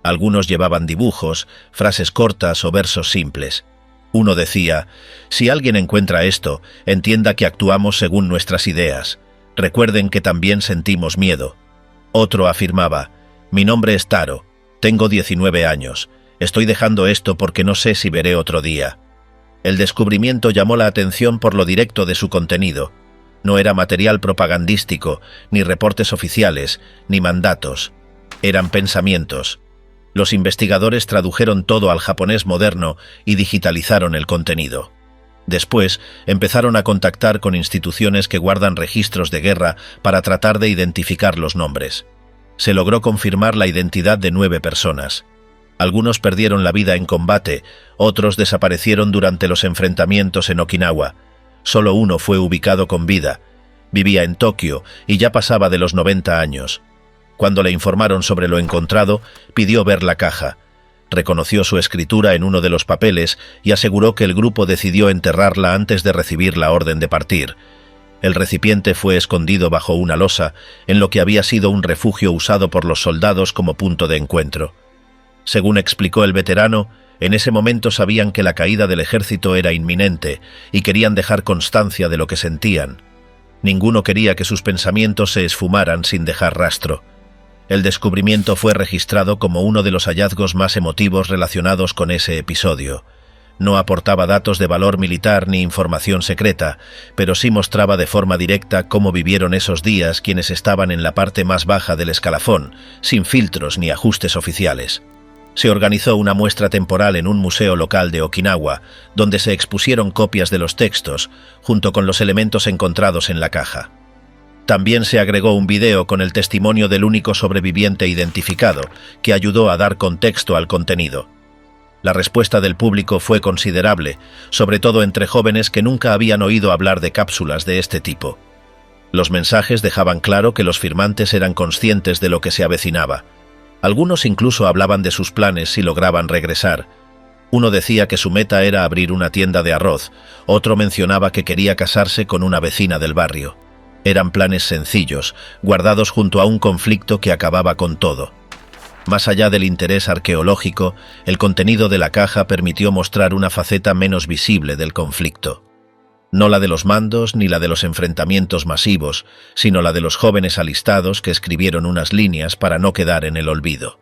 Algunos llevaban dibujos, frases cortas o versos simples. Uno decía: «Si alguien encuentra esto, entienda que actuamos según nuestras ideas. Recuerden que también sentimos miedo». Otro afirmaba: «Mi nombre es Taro, tengo 19 años, estoy dejando esto porque no sé si veré otro día». El descubrimiento llamó la atención por lo directo de su contenido. No era material propagandístico, ni reportes oficiales, ni mandatos. Eran pensamientos. Los investigadores tradujeron todo al japonés moderno y digitalizaron el contenido. Después, empezaron a contactar con instituciones que guardan registros de guerra para tratar de identificar los nombres. Se logró confirmar la identidad de 9 personas. Algunos perdieron la vida en combate, otros desaparecieron durante los enfrentamientos en Okinawa. Solo uno fue ubicado con vida. Vivía en Tokio y ya pasaba de los 90 años. Cuando le informaron sobre lo encontrado, pidió ver la caja. reconoció su escritura en uno de los papeles y aseguró que el grupo decidió enterrarla antes de recibir la orden de partir. El recipiente fue escondido bajo una losa, en lo que había sido un refugio usado por los soldados como punto de encuentro. Según explicó el veterano, en ese momento sabían que la caída del ejército era inminente y querían dejar constancia de lo que sentían. Ninguno quería que sus pensamientos se esfumaran sin dejar rastro. El descubrimiento fue registrado como uno de los hallazgos más emotivos relacionados con ese episodio. No aportaba datos de valor militar ni información secreta, pero sí mostraba de forma directa cómo vivieron esos días quienes estaban en la parte más baja del escalafón, sin filtros ni ajustes oficiales. Se organizó una muestra temporal en un museo local de Okinawa, donde se expusieron copias de los textos, junto con los elementos encontrados en la caja. También se agregó un video con el testimonio del único sobreviviente identificado, que ayudó a dar contexto al contenido. La respuesta del público fue considerable, sobre todo entre jóvenes que nunca habían oído hablar de cápsulas de este tipo. Los mensajes dejaban claro que los firmantes eran conscientes de lo que se avecinaba. Algunos incluso hablaban de sus planes si lograban regresar. Uno decía que su meta era abrir una tienda de arroz, otro mencionaba que quería casarse con una vecina del barrio. Eran planes sencillos, guardados junto a un conflicto que acababa con todo. Más allá del interés arqueológico, el contenido de la caja permitió mostrar una faceta menos visible del conflicto. No la de los mandos ni la de los enfrentamientos masivos, sino la de los jóvenes alistados que escribieron unas líneas para no quedar en el olvido.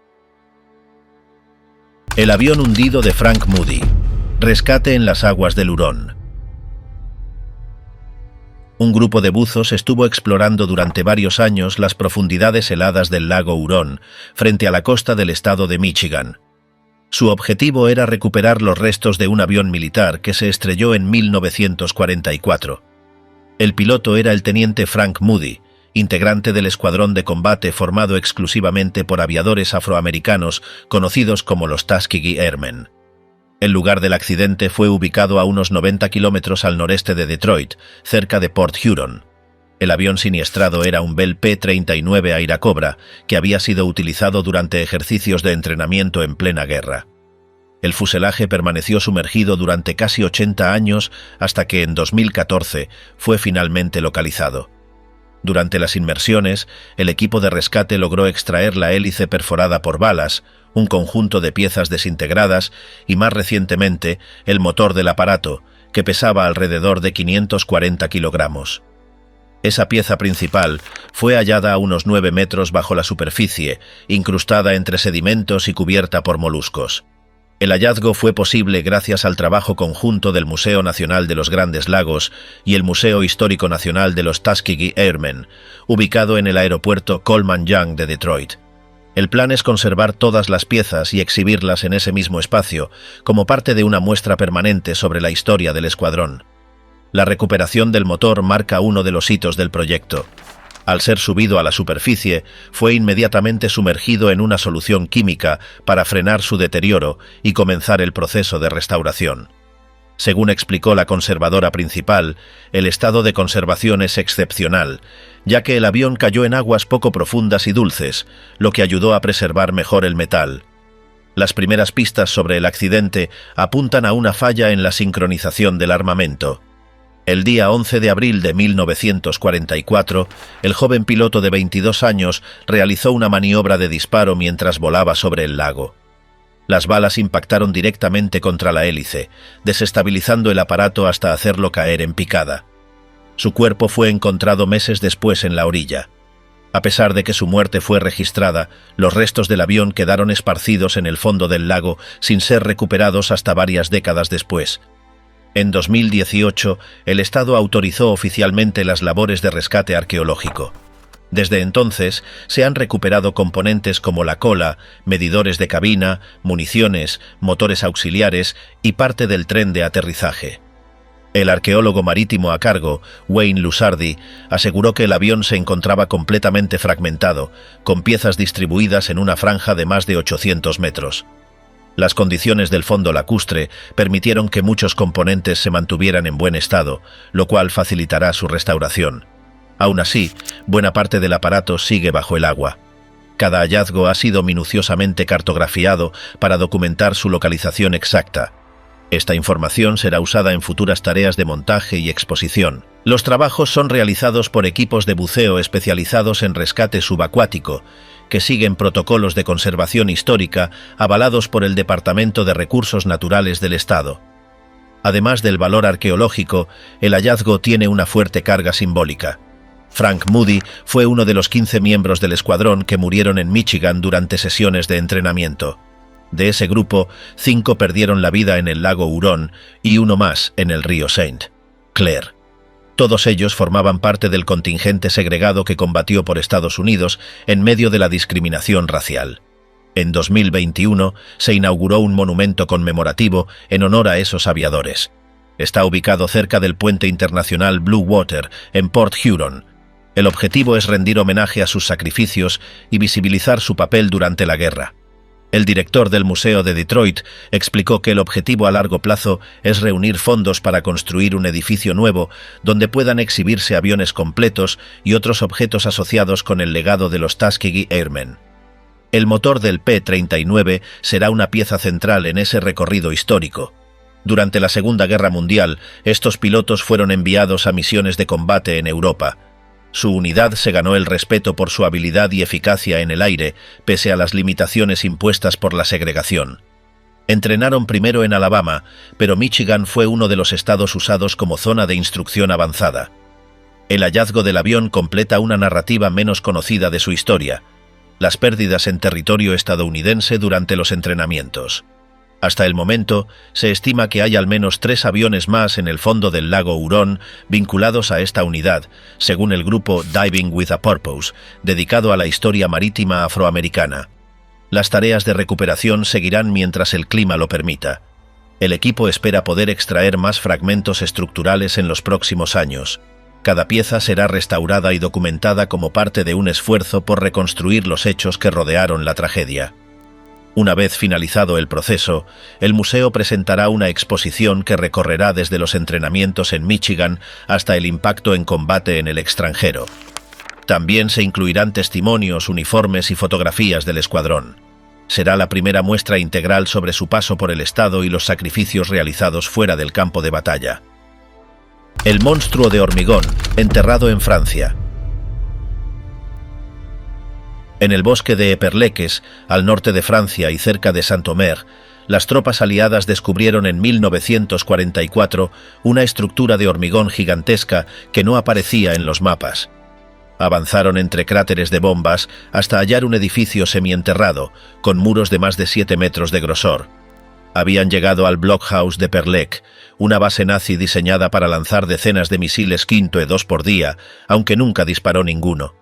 El avión hundido de Frank Moody. Rescate en las aguas del Hurón. Un grupo de buzos estuvo explorando durante varios años las profundidades heladas del lago Hurón, frente a la costa del estado de Michigan. Su objetivo era recuperar los restos de un avión militar que se estrelló en 1944. El piloto era el teniente Frank Moody, integrante del escuadrón de combate formado exclusivamente por aviadores afroamericanos conocidos como los Tuskegee Airmen. El lugar del accidente fue ubicado a unos 90 kilómetros al noreste de Detroit, cerca de Port Huron. El avión siniestrado era un Bell P-39 Airacobra, que había sido utilizado durante ejercicios de entrenamiento en plena guerra. El fuselaje permaneció sumergido durante casi 80 años hasta que en 2014 fue finalmente localizado. Durante las inmersiones, el equipo de rescate logró extraer la hélice perforada por balas, un conjunto de piezas desintegradas y, más recientemente, el motor del aparato, que pesaba alrededor de 540 kilogramos. Esa pieza principal fue hallada a unos 9 metros bajo la superficie, incrustada entre sedimentos y cubierta por moluscos. El hallazgo fue posible gracias al trabajo conjunto del Museo Nacional de los Grandes Lagos y el Museo Histórico Nacional de los Tuskegee Airmen, ubicado en el aeropuerto Coleman Young de Detroit. El plan es conservar todas las piezas y exhibirlas en ese mismo espacio, como parte de una muestra permanente sobre la historia del escuadrón. La recuperación del motor marca uno de los hitos del proyecto. Al ser subido a la superficie, fue inmediatamente sumergido en una solución química para frenar su deterioro y comenzar el proceso de restauración. Según explicó la conservadora principal, el estado de conservación es excepcional, ya que el avión cayó en aguas poco profundas y dulces, lo que ayudó a preservar mejor el metal. Las primeras pistas sobre el accidente apuntan a una falla en la sincronización del armamento. El día 11 de abril de 1944, el joven piloto de 22 años realizó una maniobra de disparo mientras volaba sobre el lago. Las balas impactaron directamente contra la hélice, desestabilizando el aparato hasta hacerlo caer en picada. Su cuerpo fue encontrado meses después en la orilla. A pesar de que su muerte fue registrada, los restos del avión quedaron esparcidos en el fondo del lago sin ser recuperados hasta varias décadas después. En 2018, el Estado autorizó oficialmente las labores de rescate arqueológico. Desde entonces, se han recuperado componentes como la cola, medidores de cabina, municiones, motores auxiliares y parte del tren de aterrizaje. El arqueólogo marítimo a cargo, Wayne Lusardi, aseguró que el avión se encontraba completamente fragmentado, con piezas distribuidas en una franja de más de 800 metros. Las condiciones del fondo lacustre permitieron que muchos componentes se mantuvieran en buen estado, lo cual facilitará su restauración. Aún así, buena parte del aparato sigue bajo el agua. Cada hallazgo ha sido minuciosamente cartografiado para documentar su localización exacta. Esta información será usada en futuras tareas de montaje y exposición. Los trabajos son realizados por equipos de buceo especializados en rescate subacuático, que siguen protocolos de conservación histórica avalados por el Departamento de Recursos Naturales del Estado. Además del valor arqueológico, el hallazgo tiene una fuerte carga simbólica. Frank Moody fue uno de los 15 miembros del escuadrón que murieron en Michigan durante sesiones de entrenamiento. De ese grupo, 5 perdieron la vida en el lago Hurón y 1 más en el río St. Clair. Todos ellos formaban parte del contingente segregado que combatió por Estados Unidos en medio de la discriminación racial. En 2021 se inauguró un monumento conmemorativo en honor a esos aviadores. Está ubicado cerca del puente internacional Blue Water, en Port Huron. El objetivo es rendir homenaje a sus sacrificios y visibilizar su papel durante la guerra. El director del Museo de Detroit explicó que el objetivo a largo plazo es reunir fondos para construir un edificio nuevo donde puedan exhibirse aviones completos y otros objetos asociados con el legado de los Tuskegee Airmen. El motor del P-39 será una pieza central en ese recorrido histórico. Durante la Segunda Guerra Mundial, estos pilotos fueron enviados a misiones de combate en Europa. Su unidad se ganó el respeto por su habilidad y eficacia en el aire, pese a las limitaciones impuestas por la segregación. Entrenaron primero en Alabama, pero Michigan fue uno de los estados usados como zona de instrucción avanzada. El hallazgo del avión completa una narrativa menos conocida de su historia: las pérdidas en territorio estadounidense durante los entrenamientos. Hasta el momento, se estima que hay al menos 3 aviones más en el fondo del lago Hurón vinculados a esta unidad, según el grupo Diving with a Purpose, dedicado a la historia marítima afroamericana. Las tareas de recuperación seguirán mientras el clima lo permita. El equipo espera poder extraer más fragmentos estructurales en los próximos años. Cada pieza será restaurada y documentada como parte de un esfuerzo por reconstruir los hechos que rodearon la tragedia. Una vez finalizado el proceso, el museo presentará una exposición que recorrerá desde los entrenamientos en Michigan hasta el impacto en combate en el extranjero. También se incluirán testimonios, uniformes y fotografías del escuadrón. Será la primera muestra integral sobre su paso por el estado y los sacrificios realizados fuera del campo de batalla. El monstruo de hormigón, enterrado en Francia. En el bosque de Eperleques, al norte de Francia y cerca de Saint-Omer, las tropas aliadas descubrieron en 1944 una estructura de hormigón gigantesca que no aparecía en los mapas. Avanzaron entre cráteres de bombas hasta hallar un edificio semienterrado, con muros de más de 7 metros de grosor. Habían llegado al Blockhaus de Perlec, una base nazi diseñada para lanzar decenas de misiles Quinto-2 por día, aunque nunca disparó ninguno.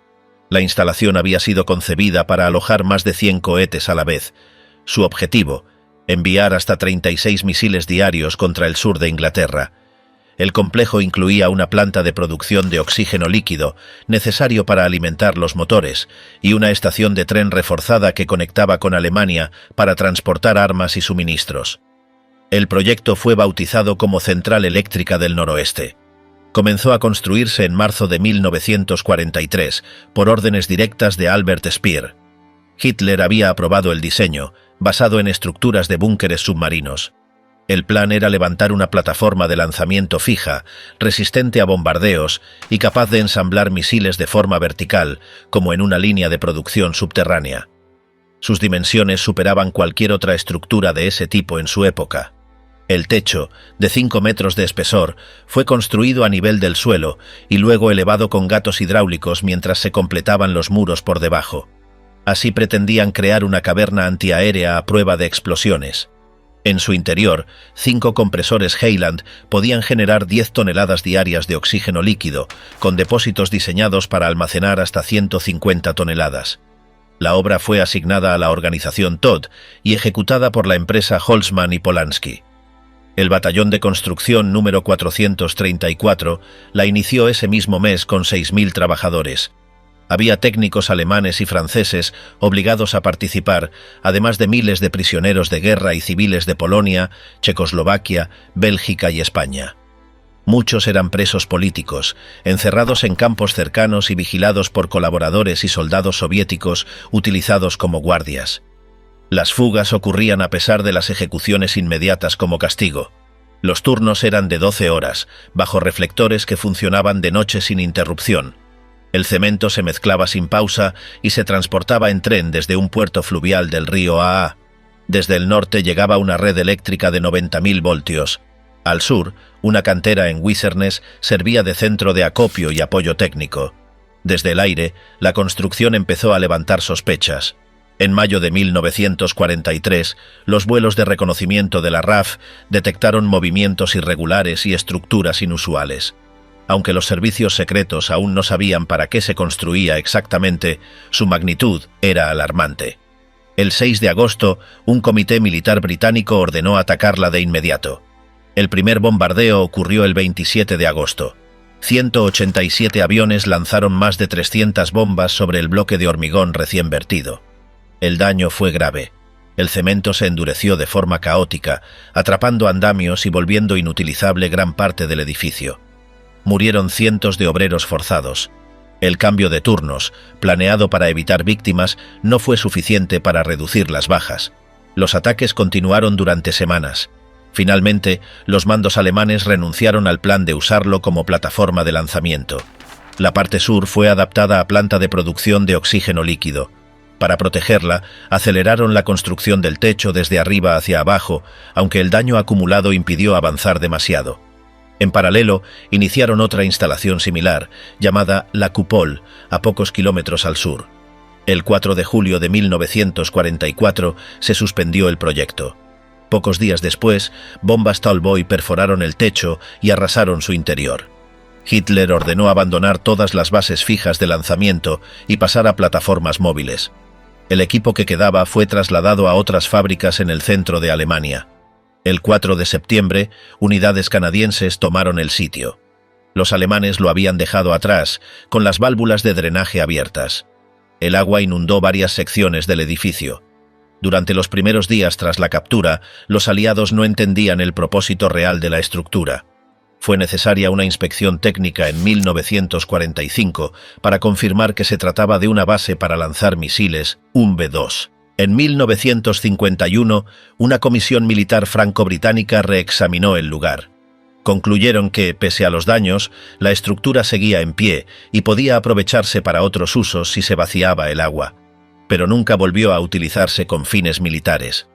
La instalación había sido concebida para alojar más de 100 cohetes a la vez. Su objetivo: enviar hasta 36 misiles diarios contra el sur de Inglaterra. El complejo incluía una planta de producción de oxígeno líquido, necesario para alimentar los motores, y una estación de tren reforzada que conectaba con Alemania para transportar armas y suministros. El proyecto fue bautizado como Central Eléctrica del Noroeste. Comenzó a construirse en marzo de 1943, por órdenes directas de Albert Speer. Hitler había aprobado el diseño, basado en estructuras de búnkeres submarinos. El plan era levantar una plataforma de lanzamiento fija, resistente a bombardeos y capaz de ensamblar misiles de forma vertical, como en una línea de producción subterránea. Sus dimensiones superaban cualquier otra estructura de ese tipo en su época. El techo, de 5 metros de espesor, fue construido a nivel del suelo y luego elevado con gatos hidráulicos mientras se completaban los muros por debajo. Así pretendían crear una caverna antiaérea a prueba de explosiones. En su interior, 5 compresores Heyland podían generar 10 toneladas diarias de oxígeno líquido, con depósitos diseñados para almacenar hasta 150 toneladas. La obra fue asignada a la organización Todd y ejecutada por la empresa Holzman y Polanski. El batallón de construcción número 434 la inició ese mismo mes con 6.000 trabajadores. Había técnicos alemanes y franceses obligados a participar, además de miles de prisioneros de guerra y civiles de Polonia, Checoslovaquia, Bélgica y España. Muchos eran presos políticos, encerrados en campos cercanos y vigilados por colaboradores y soldados soviéticos utilizados como guardias. Las fugas ocurrían a pesar de las ejecuciones inmediatas como castigo. Los turnos eran de 12 horas, bajo reflectores que funcionaban de noche sin interrupción. El cemento se mezclaba sin pausa y se transportaba en tren desde un puerto fluvial del río Aa. Desde el norte llegaba una red eléctrica de 90.000 voltios. Al sur, una cantera en Wizernes servía de centro de acopio y apoyo técnico. Desde el aire, la construcción empezó a levantar sospechas. En mayo de 1943, los vuelos de reconocimiento de la RAF detectaron movimientos irregulares y estructuras inusuales. Aunque los servicios secretos aún no sabían para qué se construía exactamente, su magnitud era alarmante. El 6 de agosto, un comité militar británico ordenó atacarla de inmediato. El primer bombardeo ocurrió el 27 de agosto. 187 aviones lanzaron más de 300 bombas sobre el bloque de hormigón recién vertido. El daño fue grave. El cemento se endureció de forma caótica, atrapando andamios y volviendo inutilizable gran parte del edificio. Murieron cientos de obreros forzados. El cambio de turnos, planeado para evitar víctimas, no fue suficiente para reducir las bajas. Los ataques continuaron durante semanas. Finalmente, los mandos alemanes renunciaron al plan de usarlo como plataforma de lanzamiento. La parte sur fue adaptada a planta de producción de oxígeno líquido. Para protegerla, aceleraron la construcción del techo desde arriba hacia abajo, aunque el daño acumulado impidió avanzar demasiado. En paralelo, iniciaron otra instalación similar, llamada La Coupole, a pocos kilómetros al sur. El 4 de julio de 1944 se suspendió el proyecto. Pocos días después, bombas Tallboy perforaron el techo y arrasaron su interior. Hitler ordenó abandonar todas las bases fijas de lanzamiento y pasar a plataformas móviles. El equipo que quedaba fue trasladado a otras fábricas en el centro de Alemania. El 4 de septiembre, unidades canadienses tomaron el sitio. Los alemanes lo habían dejado atrás, con las válvulas de drenaje abiertas. El agua inundó varias secciones del edificio. Durante los primeros días tras la captura, los aliados no entendían el propósito real de la estructura. Fue necesaria una inspección técnica en 1945 para confirmar que se trataba de una base para lanzar misiles, un B-2. En 1951, una comisión militar franco-británica reexaminó el lugar. Concluyeron que, pese a los daños, la estructura seguía en pie y podía aprovecharse para otros usos si se vaciaba el agua. Pero nunca volvió a utilizarse con fines militares.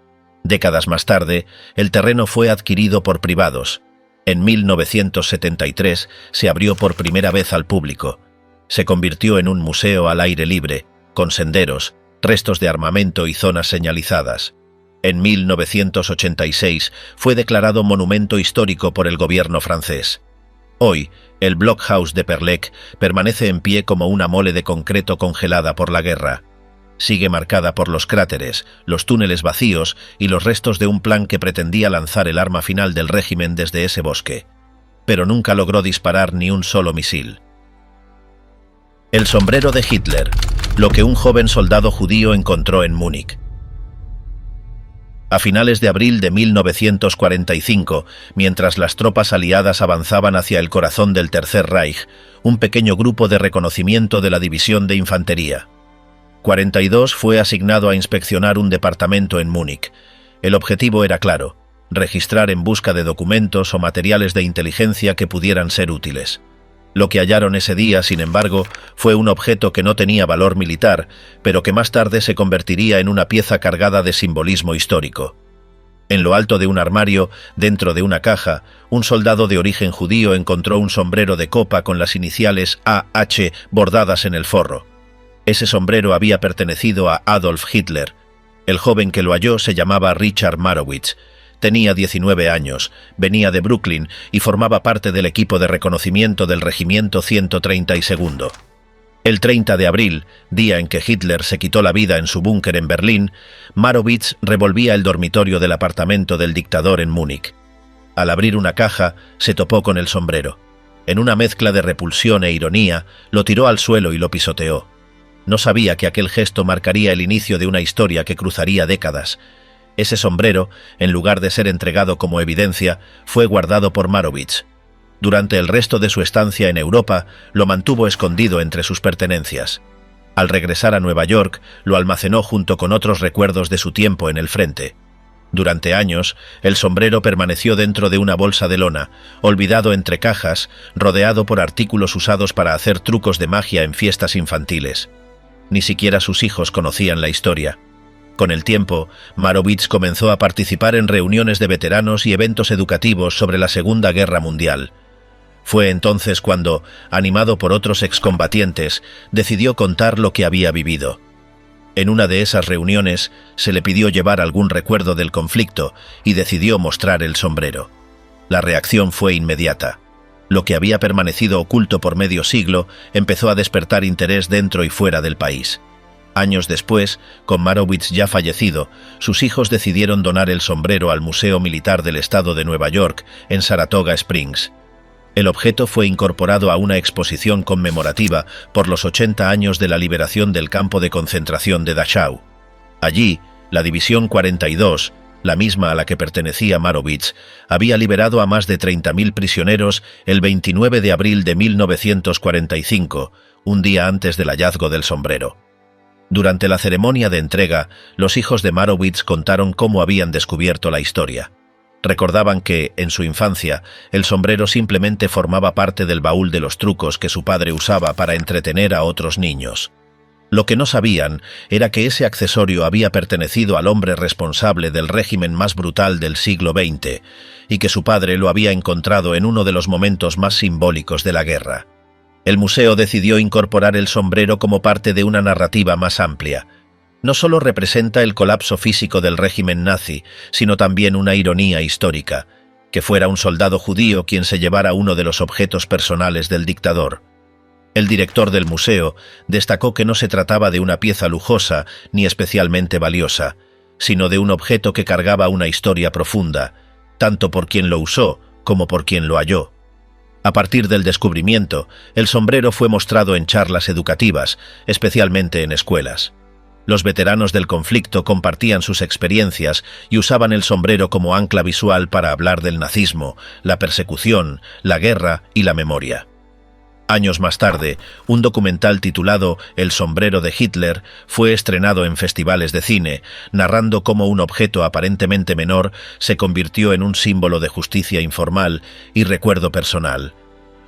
Décadas más tarde, el terreno fue adquirido por privados. En 1973 se abrió por primera vez al público. Se convirtió en un museo al aire libre, con senderos, restos de armamento y zonas señalizadas. En 1986 fue declarado monumento histórico por el gobierno francés. Hoy, el Blockhaus de Perlec permanece en pie como una mole de concreto congelada por la guerra. Sigue marcada por los cráteres, los túneles vacíos y los restos de un plan que pretendía lanzar el arma final del régimen desde ese bosque. Pero nunca logró disparar ni un solo misil. El sombrero de Hitler, lo que un joven soldado judío encontró en Múnich. A finales de abril de 1945, mientras las tropas aliadas avanzaban hacia el corazón del Tercer Reich, un pequeño grupo de reconocimiento de la División de Infantería 42 fue asignado a inspeccionar un departamento en Múnich. El objetivo era claro: registrar en busca de documentos o materiales de inteligencia que pudieran ser útiles. Lo que hallaron ese día, sin embargo, fue un objeto que no tenía valor militar, pero que más tarde se convertiría en una pieza cargada de simbolismo histórico. En lo alto de un armario, dentro de una caja, un soldado de origen judío encontró un sombrero de copa con las iniciales AH bordadas en el forro. Ese sombrero había pertenecido a Adolf Hitler. El joven que lo halló se llamaba Richard Marowitz. Tenía 19 años, venía de Brooklyn y formaba parte del equipo de reconocimiento del Regimiento 132. El 30 de abril, día en que Hitler se quitó la vida en su búnker en Berlín, Marowitz revolvía el dormitorio del apartamento del dictador en Múnich. Al abrir una caja, se topó con el sombrero. En una mezcla de repulsión e ironía, lo tiró al suelo y lo pisoteó. No sabía que aquel gesto marcaría el inicio de una historia que cruzaría décadas. Ese sombrero, en lugar de ser entregado como evidencia, fue guardado por Marowitz. Durante el resto de su estancia en Europa, lo mantuvo escondido entre sus pertenencias. Al regresar a Nueva York, lo almacenó junto con otros recuerdos de su tiempo en el frente. Durante años, el sombrero permaneció dentro de una bolsa de lona, olvidado entre cajas, rodeado por artículos usados para hacer trucos de magia en fiestas infantiles. Ni siquiera sus hijos conocían la historia. Con el tiempo, Marowitz comenzó a participar en reuniones de veteranos y eventos educativos sobre la Segunda Guerra Mundial. Fue entonces cuando, animado por otros excombatientes, decidió contar lo que había vivido. En una de esas reuniones se le pidió llevar algún recuerdo del conflicto y decidió mostrar el sombrero. La reacción fue inmediata. Lo que había permanecido oculto por medio siglo empezó a despertar interés dentro y fuera del país. Años después, con Marowitz ya fallecido, sus hijos decidieron donar el sombrero al Museo Militar del Estado de Nueva York, en Saratoga Springs. El objeto fue incorporado a una exposición conmemorativa por los 80 años de la liberación del campo de concentración de Dachau. Allí, la División 42, la misma a la que pertenecía Marowitz, había liberado a más de 30.000 prisioneros el 29 de abril de 1945, un día antes del hallazgo del sombrero. Durante la ceremonia de entrega, los hijos de Marowitz contaron cómo habían descubierto la historia. Recordaban que, en su infancia, el sombrero simplemente formaba parte del baúl de los trucos que su padre usaba para entretener a otros niños. Lo que no sabían era que ese accesorio había pertenecido al hombre responsable del régimen más brutal del siglo XX y que su padre lo había encontrado en uno de los momentos más simbólicos de la guerra. El museo decidió incorporar el sombrero como parte de una narrativa más amplia. No solo representa el colapso físico del régimen nazi, sino también una ironía histórica, que fuera un soldado judío quien se llevara uno de los objetos personales del dictador. El director del museo destacó que no se trataba de una pieza lujosa ni especialmente valiosa, sino de un objeto que cargaba una historia profunda, tanto por quien lo usó como por quien lo halló. A partir del descubrimiento, el sombrero fue mostrado en charlas educativas, especialmente en escuelas. Los veteranos del conflicto compartían sus experiencias y usaban el sombrero como ancla visual para hablar del nazismo, la persecución, la guerra y la memoria. Años más tarde, un documental titulado El sombrero de Hitler fue estrenado en festivales de cine, narrando cómo un objeto aparentemente menor se convirtió en un símbolo de justicia informal y recuerdo personal.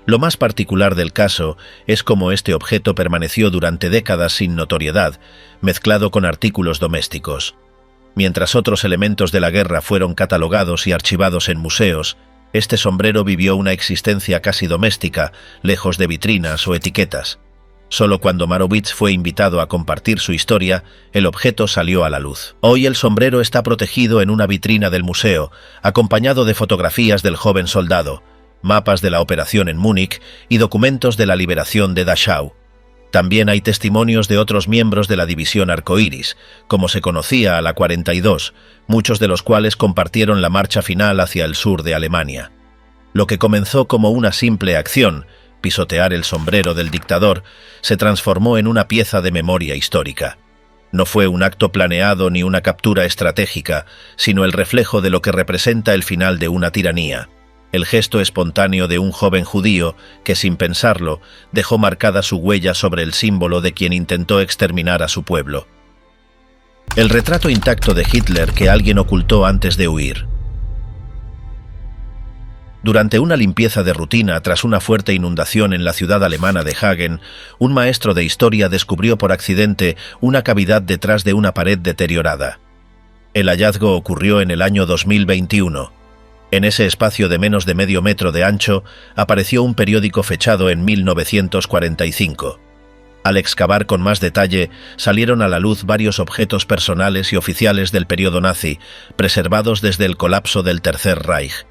Lo más particular del caso es cómo este objeto permaneció durante décadas sin notoriedad, mezclado con artículos domésticos. Mientras otros elementos de la guerra fueron catalogados y archivados en museos, este sombrero vivió una existencia casi doméstica, lejos de vitrinas o etiquetas. Solo cuando Marowitz fue invitado a compartir su historia, el objeto salió a la luz. Hoy el sombrero está protegido en una vitrina del museo, acompañado de fotografías del joven soldado, mapas de la operación en Múnich y documentos de la liberación de Dachau. También hay testimonios de otros miembros de la División Arcoíris, como se conocía a la 42, muchos de los cuales compartieron la marcha final hacia el sur de Alemania. Lo que comenzó como una simple acción, pisotear el sombrero del dictador, se transformó en una pieza de memoria histórica. No fue un acto planeado ni una captura estratégica, sino el reflejo de lo que representa el final de una tiranía. El gesto espontáneo de un joven judío que, sin pensarlo, dejó marcada su huella sobre el símbolo de quien intentó exterminar a su pueblo. El retrato intacto de Hitler que alguien ocultó antes de huir. Durante una limpieza de rutina tras una fuerte inundación en la ciudad alemana de Hagen, un maestro de historia descubrió por accidente una cavidad detrás de una pared deteriorada. El hallazgo ocurrió en el año 2021. En ese espacio de menos de medio metro de ancho apareció un periódico fechado en 1945. Al excavar con más detalle, salieron a la luz varios objetos personales y oficiales del periodo nazi, preservados desde el colapso del Tercer Reich.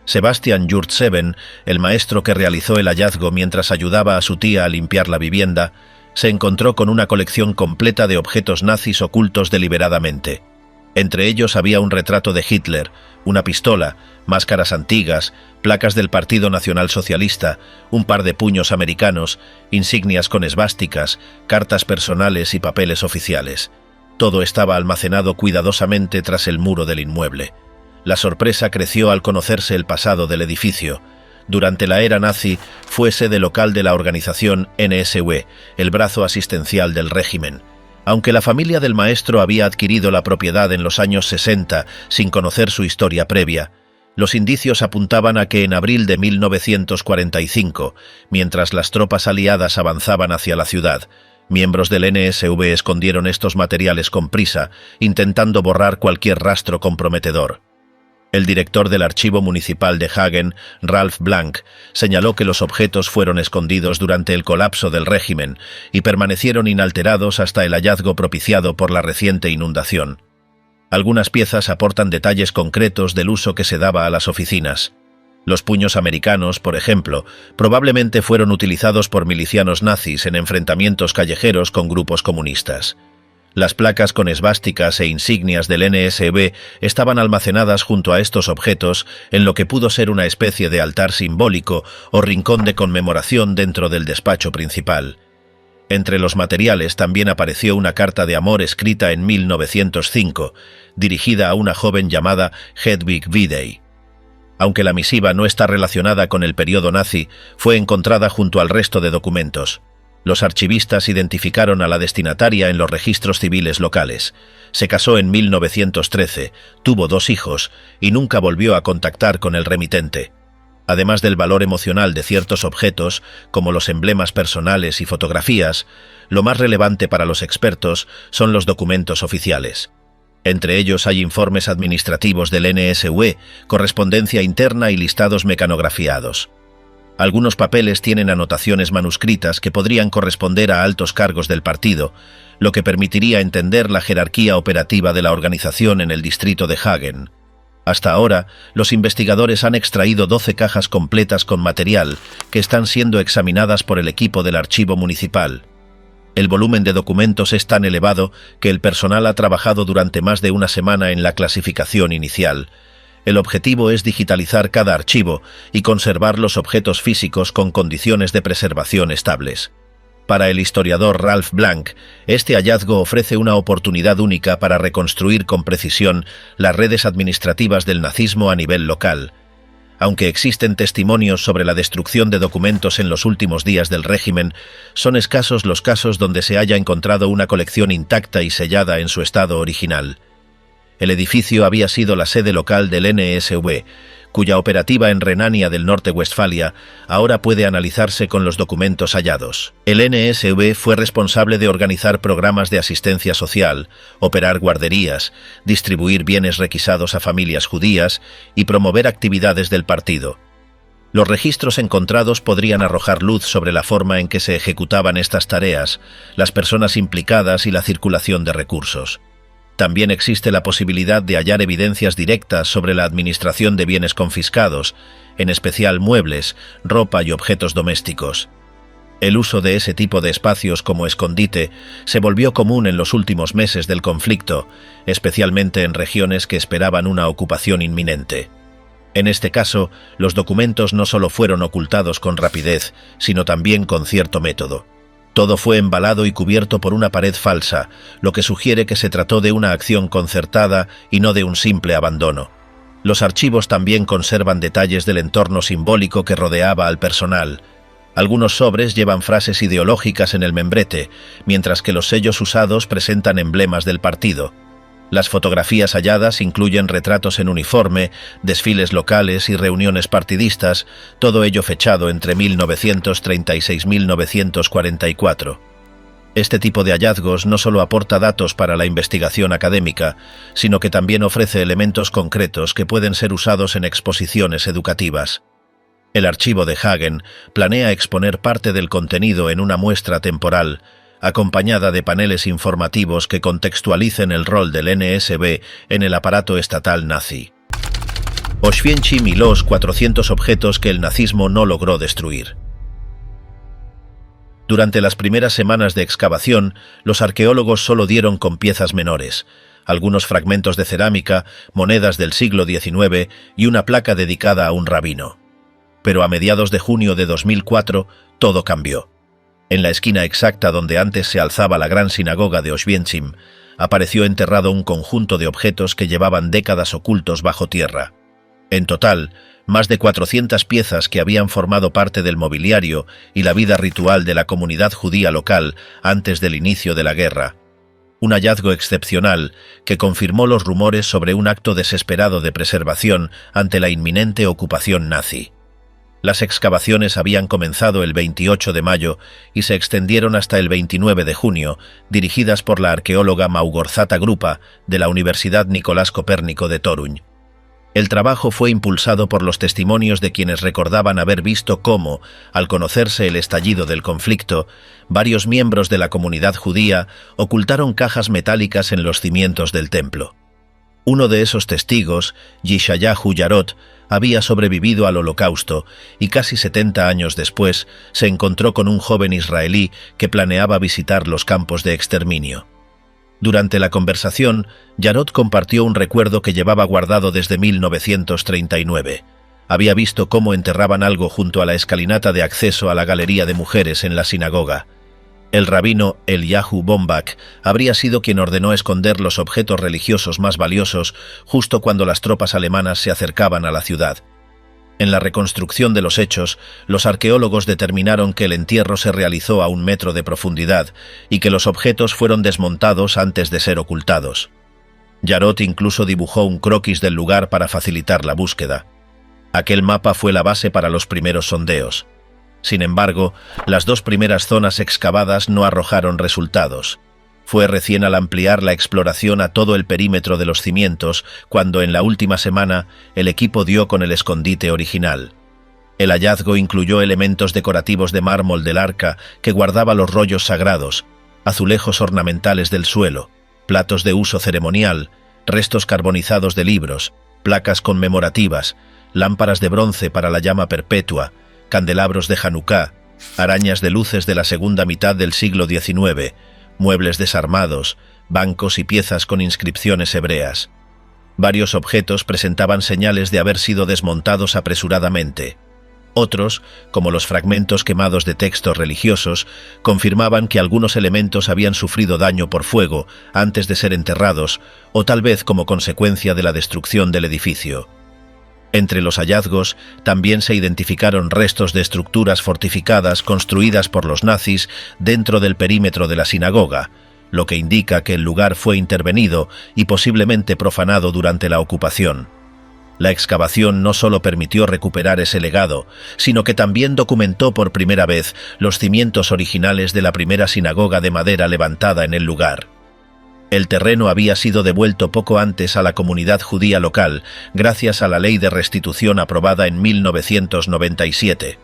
Sebastian Jurtseven, el maestro que realizó el hallazgo mientras ayudaba a su tía a limpiar la vivienda, se encontró con una colección completa de objetos nazis ocultos deliberadamente. Entre ellos había un retrato de Hitler, una pistola, máscaras antiguas, placas del Partido Nacional Socialista, un par de puños americanos, insignias con esvásticas, cartas personales y papeles oficiales. Todo estaba almacenado cuidadosamente tras el muro del inmueble. La sorpresa creció al conocerse el pasado del edificio. durante la era nazi, fue sede local de la organización NSU, el brazo asistencial del régimen. Aunque la familia del maestro había adquirido la propiedad en los años 60 sin conocer su historia previa, los indicios apuntaban a que en abril de 1945, mientras las tropas aliadas avanzaban hacia la ciudad, miembros del NSU escondieron estos materiales con prisa, intentando borrar cualquier rastro comprometedor. El director del Archivo Municipal de Hagen, Ralph Blank, señaló que los objetos fueron escondidos durante el colapso del régimen y permanecieron inalterados hasta el hallazgo propiciado por la reciente inundación. Algunas piezas aportan detalles concretos del uso que se daba a las oficinas. Los puños americanos, por ejemplo, probablemente fueron utilizados por milicianos nazis en enfrentamientos callejeros con grupos comunistas. Las placas con esvásticas e insignias del NSU estaban almacenadas junto a estos objetos en lo que pudo ser una especie de altar simbólico o rincón de conmemoración dentro del despacho principal. Entre los materiales también apareció una carta de amor escrita en 1905, dirigida a una joven llamada Hedwig Widey. Aunque la misiva no está relacionada con el periodo nazi, fue encontrada junto al resto de documentos. Los archivistas identificaron a la destinataria en los registros civiles locales. Se casó en 1913, tuvo 2 hijos y nunca volvió a contactar con el remitente. Además del valor emocional de ciertos objetos, como los emblemas personales y fotografías, lo más relevante para los expertos son los documentos oficiales. Entre ellos hay informes administrativos del NSU, correspondencia interna y listados mecanografiados. Algunos papeles tienen anotaciones manuscritas que podrían corresponder a altos cargos del partido, lo que permitiría entender la jerarquía operativa de la organización en el distrito de Hagen. Hasta ahora, los investigadores han extraído 12 cajas completas con material que están siendo examinadas por el equipo del archivo municipal. El volumen de documentos es tan elevado que el personal ha trabajado durante más de una semana en la clasificación inicial. El objetivo es digitalizar cada archivo y conservar los objetos físicos con condiciones de preservación estables. Para el historiador Ralph Blank, este hallazgo ofrece una oportunidad única para reconstruir con precisión las redes administrativas del nazismo a nivel local. Aunque existen testimonios sobre la destrucción de documentos en los últimos días del régimen, son escasos los casos donde se haya encontrado una colección intacta y sellada en su estado original. El edificio había sido la sede local del NSU, cuya operativa en Renania del Norte-Westfalia ahora puede analizarse con los documentos hallados. El NSU fue responsable de organizar programas de asistencia social, operar guarderías, distribuir bienes requisados a familias judías y promover actividades del partido. Los registros encontrados podrían arrojar luz sobre la forma en que se ejecutaban estas tareas, las personas implicadas y la circulación de recursos. También existe la posibilidad de hallar evidencias directas sobre la administración de bienes confiscados, en especial muebles, ropa y objetos domésticos. El uso de ese tipo de espacios como escondite se volvió común en los últimos meses del conflicto, especialmente en regiones que esperaban una ocupación inminente. En este caso, los documentos no solo fueron ocultados con rapidez, sino también con cierto método. Todo fue embalado y cubierto por una pared falsa, lo que sugiere que se trató de una acción concertada y no de un simple abandono. Los archivos también conservan detalles del entorno simbólico que rodeaba al personal. Algunos sobres llevan frases ideológicas en el membrete, mientras que los sellos usados presentan emblemas del partido. Las fotografías halladas incluyen retratos en uniforme, desfiles locales y reuniones partidistas, todo ello fechado entre 1936 y 1944. Este tipo de hallazgos no solo aporta datos para la investigación académica, sino que también ofrece elementos concretos que pueden ser usados en exposiciones educativas. El archivo de Hagen planea exponer parte del contenido en una muestra temporal, acompañada de paneles informativos que contextualicen el rol del NSU en el aparato estatal nazi. Oświęcim y los 400 objetos que el nazismo no logró destruir. Durante las primeras semanas de excavación, los arqueólogos solo dieron con piezas menores, algunos fragmentos de cerámica, monedas del siglo XIX y una placa dedicada a un rabino. Pero a mediados de junio de 2004, todo cambió. En la esquina exacta donde antes se alzaba la gran sinagoga de Oświęcim, apareció enterrado un conjunto de objetos que llevaban décadas ocultos bajo tierra. En total, más de 400 piezas que habían formado parte del mobiliario y la vida ritual de la comunidad judía local antes del inicio de la guerra. Un hallazgo excepcional que confirmó los rumores sobre un acto desesperado de preservación ante la inminente ocupación nazi. Las excavaciones habían comenzado el 28 de mayo y se extendieron hasta el 29 de junio, dirigidas por la arqueóloga Małgorzata Grupa de la Universidad Nicolás Copérnico de Toruń. El trabajo fue impulsado por los testimonios de quienes recordaban haber visto cómo, al conocerse el estallido del conflicto, varios miembros de la comunidad judía ocultaron cajas metálicas en los cimientos del templo. Uno de esos testigos, Yeshayahu Yarot, había sobrevivido al Holocausto y casi 70 años después se encontró con un joven israelí que planeaba visitar los campos de exterminio. Durante la conversación, Yarot compartió un recuerdo que llevaba guardado desde 1939. Había visto cómo enterraban algo junto a la escalinata de acceso a la galería de mujeres en la sinagoga. El rabino Eliyahu Bombach habría sido quien ordenó esconder los objetos religiosos más valiosos justo cuando las tropas alemanas se acercaban a la ciudad. En la reconstrucción de los hechos, los arqueólogos determinaron que el entierro se realizó a 1 metro de profundidad y que los objetos fueron desmontados antes de ser ocultados. Yarot incluso dibujó un croquis del lugar para facilitar la búsqueda. Aquel mapa fue la base para los primeros sondeos. Sin embargo, las 2 primeras zonas excavadas no arrojaron resultados. Fue recién al ampliar la exploración a todo el perímetro de los cimientos cuando en la última semana el equipo dio con el escondite original. El hallazgo incluyó elementos decorativos de mármol del arca que guardaba los rollos sagrados, azulejos ornamentales del suelo, platos de uso ceremonial, restos carbonizados de libros, placas conmemorativas, lámparas de bronce para la llama perpetua, candelabros de Hanukkah, arañas de luces de la segunda mitad del siglo XIX, muebles desarmados, bancos y piezas con inscripciones hebreas. Varios objetos presentaban señales de haber sido desmontados apresuradamente. Otros, como los fragmentos quemados de textos religiosos, confirmaban que algunos elementos habían sufrido daño por fuego antes de ser enterrados, o tal vez como consecuencia de la destrucción del edificio. Entre los hallazgos también se identificaron restos de estructuras fortificadas construidas por los nazis dentro del perímetro de la sinagoga, lo que indica que el lugar fue intervenido y posiblemente profanado durante la ocupación. La excavación no solo permitió recuperar ese legado, sino que también documentó por primera vez los cimientos originales de la primera sinagoga de madera levantada en el lugar. El terreno había sido devuelto poco antes a la comunidad judía local, gracias a la ley de restitución aprobada en 1997.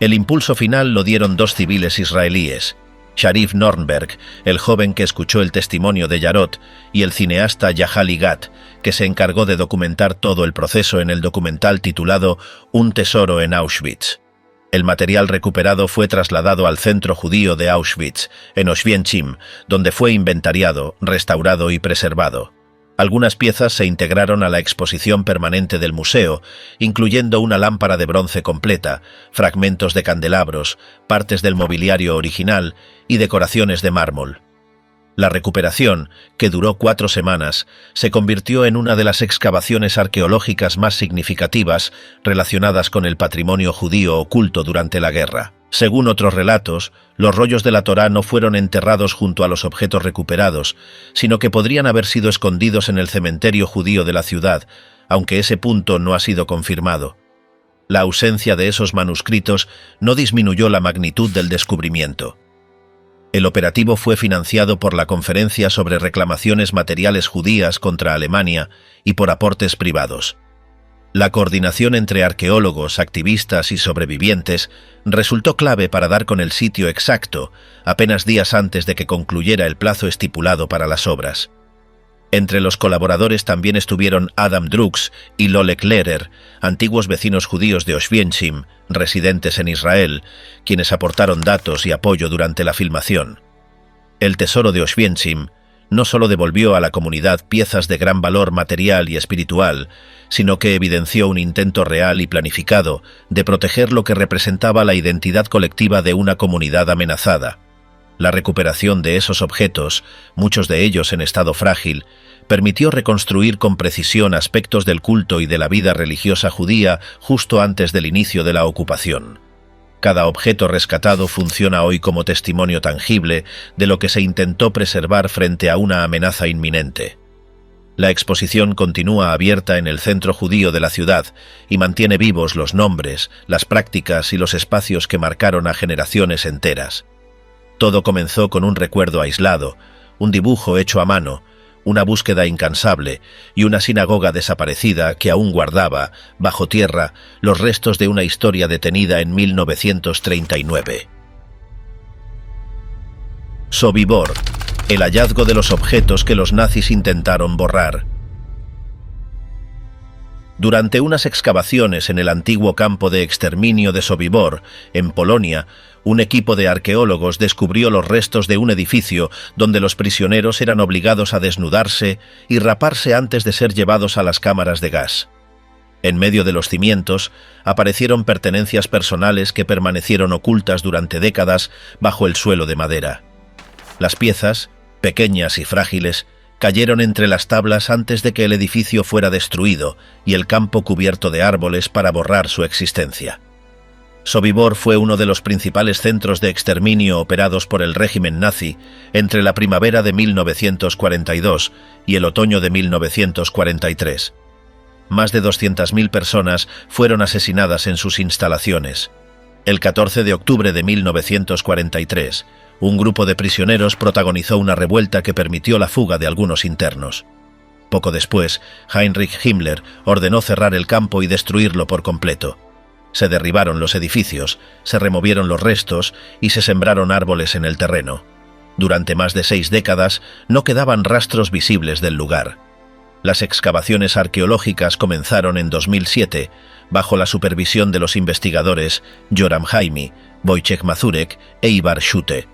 El impulso final lo dieron 2 civiles israelíes, Sharif Nornberg, el joven que escuchó el testimonio de Yarot, y el cineasta Yahali Gat, que se encargó de documentar todo el proceso en el documental titulado Un tesoro en Auschwitz. El material recuperado fue trasladado al centro judío de Auschwitz, en Oswiecim, donde fue inventariado, restaurado y preservado. Algunas piezas se integraron a la exposición permanente del museo, incluyendo una lámpara de bronce completa, fragmentos de candelabros, partes del mobiliario original y decoraciones de mármol. La recuperación, que duró 4 semanas, se convirtió en una de las excavaciones arqueológicas más significativas relacionadas con el patrimonio judío oculto durante la guerra. Según otros relatos, los rollos de la Torá no fueron enterrados junto a los objetos recuperados, sino que podrían haber sido escondidos en el cementerio judío de la ciudad, aunque ese punto no ha sido confirmado. La ausencia de esos manuscritos no disminuyó la magnitud del descubrimiento. El operativo fue financiado por la Conferencia sobre Reclamaciones Materiales Judías contra Alemania y por aportes privados. La coordinación entre arqueólogos, activistas y sobrevivientes resultó clave para dar con el sitio exacto, apenas días antes de que concluyera el plazo estipulado para las obras. Entre los colaboradores también estuvieron Adam Drucks y Lolek Lehrer, antiguos vecinos judíos de Oswiecim, residentes en Israel, quienes aportaron datos y apoyo durante la filmación. El tesoro de Oswiecim no solo devolvió a la comunidad piezas de gran valor material y espiritual, sino que evidenció un intento real y planificado de proteger lo que representaba la identidad colectiva de una comunidad amenazada. La recuperación de esos objetos, muchos de ellos en estado frágil, permitió reconstruir con precisión aspectos del culto y de la vida religiosa judía justo antes del inicio de la ocupación. Cada objeto rescatado funciona hoy como testimonio tangible de lo que se intentó preservar frente a una amenaza inminente. La exposición continúa abierta en el centro judío de la ciudad y mantiene vivos los nombres, las prácticas y los espacios que marcaron a generaciones enteras. Todo comenzó con un recuerdo aislado, un dibujo hecho a mano, una búsqueda incansable y una sinagoga desaparecida que aún guardaba, bajo tierra, los restos de una historia detenida en 1939. Sobibor, el hallazgo de los objetos que los nazis intentaron borrar. Durante unas excavaciones en el antiguo campo de exterminio de Sobibor, en Polonia, un equipo de arqueólogos descubrió los restos de un edificio donde los prisioneros eran obligados a desnudarse y raparse antes de ser llevados a las cámaras de gas. En medio de los cimientos aparecieron pertenencias personales que permanecieron ocultas durante décadas bajo el suelo de madera. Las piezas, pequeñas y frágiles, cayeron entre las tablas antes de que el edificio fuera destruido y el campo cubierto de árboles para borrar su existencia. Sobibor fue uno de los principales centros de exterminio operados por el régimen nazi entre la primavera de 1942 y el otoño de 1943. Más de 200.000 personas fueron asesinadas en sus instalaciones. El 14 de octubre de 1943, un grupo de prisioneros protagonizó una revuelta que permitió la fuga de algunos internos. Poco después, Heinrich Himmler ordenó cerrar el campo y destruirlo por completo. Se derribaron los edificios, se removieron los restos y se sembraron árboles en el terreno. Durante más de 6 décadas no quedaban rastros visibles del lugar. Las excavaciones arqueológicas comenzaron en 2007, bajo la supervisión de los investigadores Joram Jaimi, Wojciech Mazurek e Ivar Schute.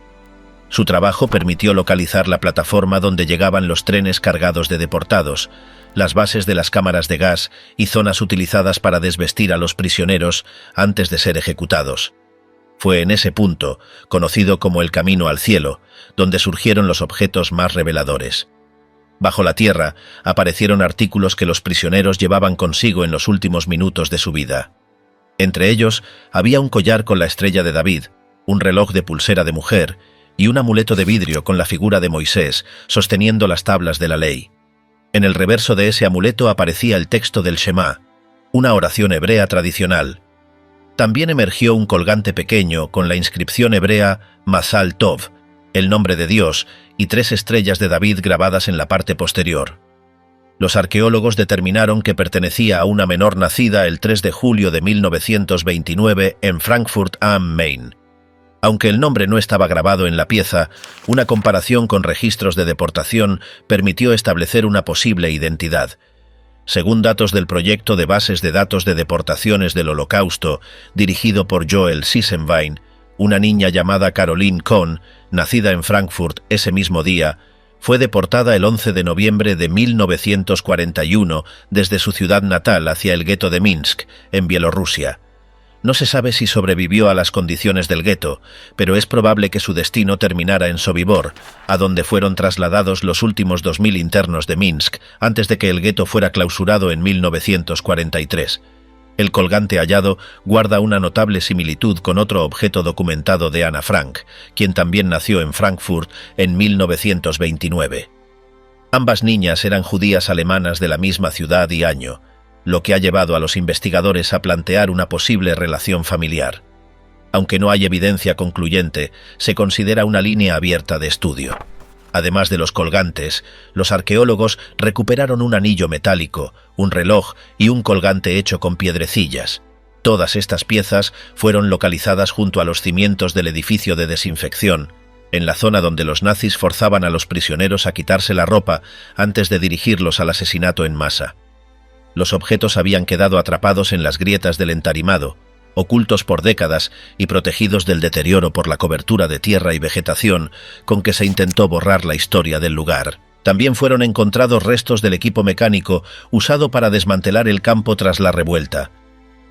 Su trabajo permitió localizar la plataforma donde llegaban los trenes cargados de deportados, las bases de las cámaras de gas y zonas utilizadas para desvestir a los prisioneros antes de ser ejecutados. Fue en ese punto, conocido como el Camino al Cielo, donde surgieron los objetos más reveladores. Bajo la tierra aparecieron artículos que los prisioneros llevaban consigo en los últimos minutos de su vida. Entre ellos había un collar con la estrella de David, un reloj de pulsera de mujer y un amuleto de vidrio con la figura de Moisés sosteniendo las tablas de la ley. En el reverso de ese amuleto aparecía el texto del Shema, una oración hebrea tradicional. También emergió un colgante pequeño con la inscripción hebrea Mazal Tov, el nombre de Dios, y 3 estrellas de David grabadas en la parte posterior. Los arqueólogos determinaron que pertenecía a una menor nacida el 3 de julio de 1929 en Frankfurt am Main. Aunque el nombre no estaba grabado en la pieza, una comparación con registros de deportación permitió establecer una posible identidad. Según datos del proyecto de bases de datos de deportaciones del Holocausto, dirigido por Joel Sissenwein, una niña llamada Caroline Kohn, nacida en Frankfurt ese mismo día, fue deportada el 11 de noviembre de 1941 desde su ciudad natal hacia el gueto de Minsk, en Bielorrusia. No se sabe si sobrevivió a las condiciones del gueto, pero es probable que su destino terminara en Sobibor, a donde fueron trasladados los últimos 2.000 internos de Minsk antes de que el gueto fuera clausurado en 1943. El colgante hallado guarda una notable similitud con otro objeto documentado de Anna Frank, quien también nació en Frankfurt en 1929. Ambas niñas eran judías alemanas de la misma ciudad y año, lo que ha llevado a los investigadores a plantear una posible relación familiar. Aunque no hay evidencia concluyente, se considera una línea abierta de estudio. Además de los colgantes, los arqueólogos recuperaron un anillo metálico, un reloj y un colgante hecho con piedrecillas. Todas estas piezas fueron localizadas junto a los cimientos del edificio de desinfección, en la zona donde los nazis forzaban a los prisioneros a quitarse la ropa antes de dirigirlos al asesinato en masa. Los objetos habían quedado atrapados en las grietas del entarimado, ocultos por décadas y protegidos del deterioro por la cobertura de tierra y vegetación con que se intentó borrar la historia del lugar. También fueron encontrados restos del equipo mecánico usado para desmantelar el campo tras la revuelta.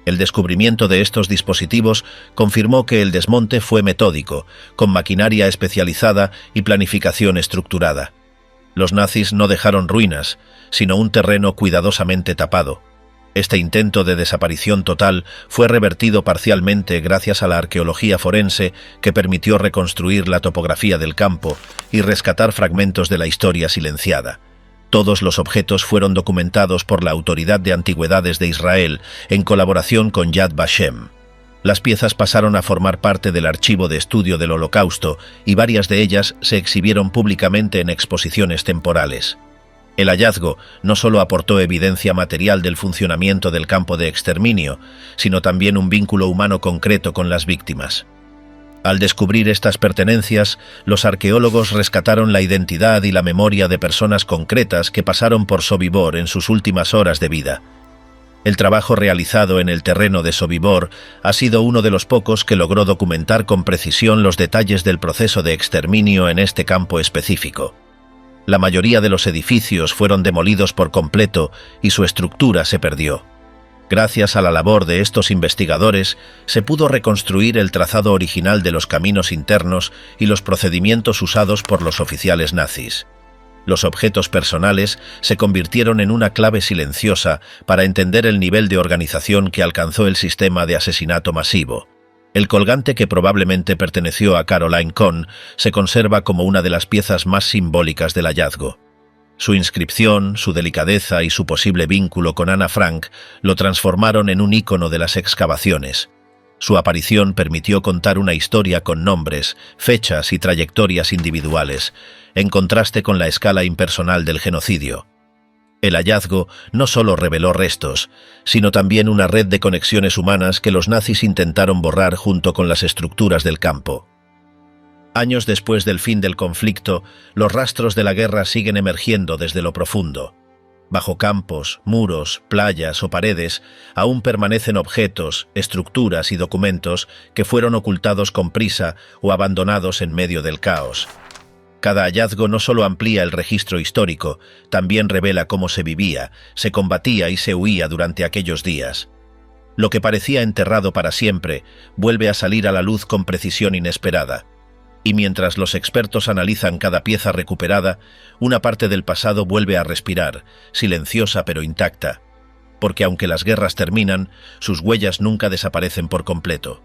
El descubrimiento de estos dispositivos confirmó que el desmonte fue metódico, con maquinaria especializada y planificación estructurada. Los nazis no dejaron ruinas, sino un terreno cuidadosamente tapado. Este intento de desaparición total fue revertido parcialmente gracias a la arqueología forense, que permitió reconstruir la topografía del campo y rescatar fragmentos de la historia silenciada. Todos los objetos fueron documentados por la Autoridad de Antigüedades de Israel en colaboración con Yad Vashem. Las piezas pasaron a formar parte del archivo de estudio del Holocausto y varias de ellas se exhibieron públicamente en exposiciones temporales. El hallazgo no solo aportó evidencia material del funcionamiento del campo de exterminio, sino también un vínculo humano concreto con las víctimas. Al descubrir estas pertenencias, los arqueólogos rescataron la identidad y la memoria de personas concretas que pasaron por Sobibor en sus últimas horas de vida. El trabajo realizado en el terreno de Sobibor ha sido uno de los pocos que logró documentar con precisión los detalles del proceso de exterminio en este campo específico. La mayoría de los edificios fueron demolidos por completo y su estructura se perdió. Gracias a la labor de estos investigadores, se pudo reconstruir el trazado original de los caminos internos y los procedimientos usados por los oficiales nazis. Los objetos personales se convirtieron en una clave silenciosa para entender el nivel de organización que alcanzó el sistema de asesinato masivo. El colgante, que probablemente perteneció a Caroline Cohn, se conserva como una de las piezas más simbólicas del hallazgo. Su inscripción, su delicadeza y su posible vínculo con Ana Frank lo transformaron en un ícono de las excavaciones. Su aparición permitió contar una historia con nombres, fechas y trayectorias individuales, en contraste con la escala impersonal del genocidio. El hallazgo no solo reveló restos, sino también una red de conexiones humanas que los nazis intentaron borrar junto con las estructuras del campo. Años después del fin del conflicto, los rastros de la guerra siguen emergiendo desde lo profundo. Bajo campos, muros, playas o paredes, aún permanecen objetos, estructuras y documentos que fueron ocultados con prisa o abandonados en medio del caos. Cada hallazgo no solo amplía el registro histórico, también revela cómo se vivía, se combatía y se huía durante aquellos días. Lo que parecía enterrado para siempre vuelve a salir a la luz con precisión inesperada. Y mientras los expertos analizan cada pieza recuperada, una parte del pasado vuelve a respirar, silenciosa pero intacta. Porque aunque las guerras terminan, sus huellas nunca desaparecen por completo.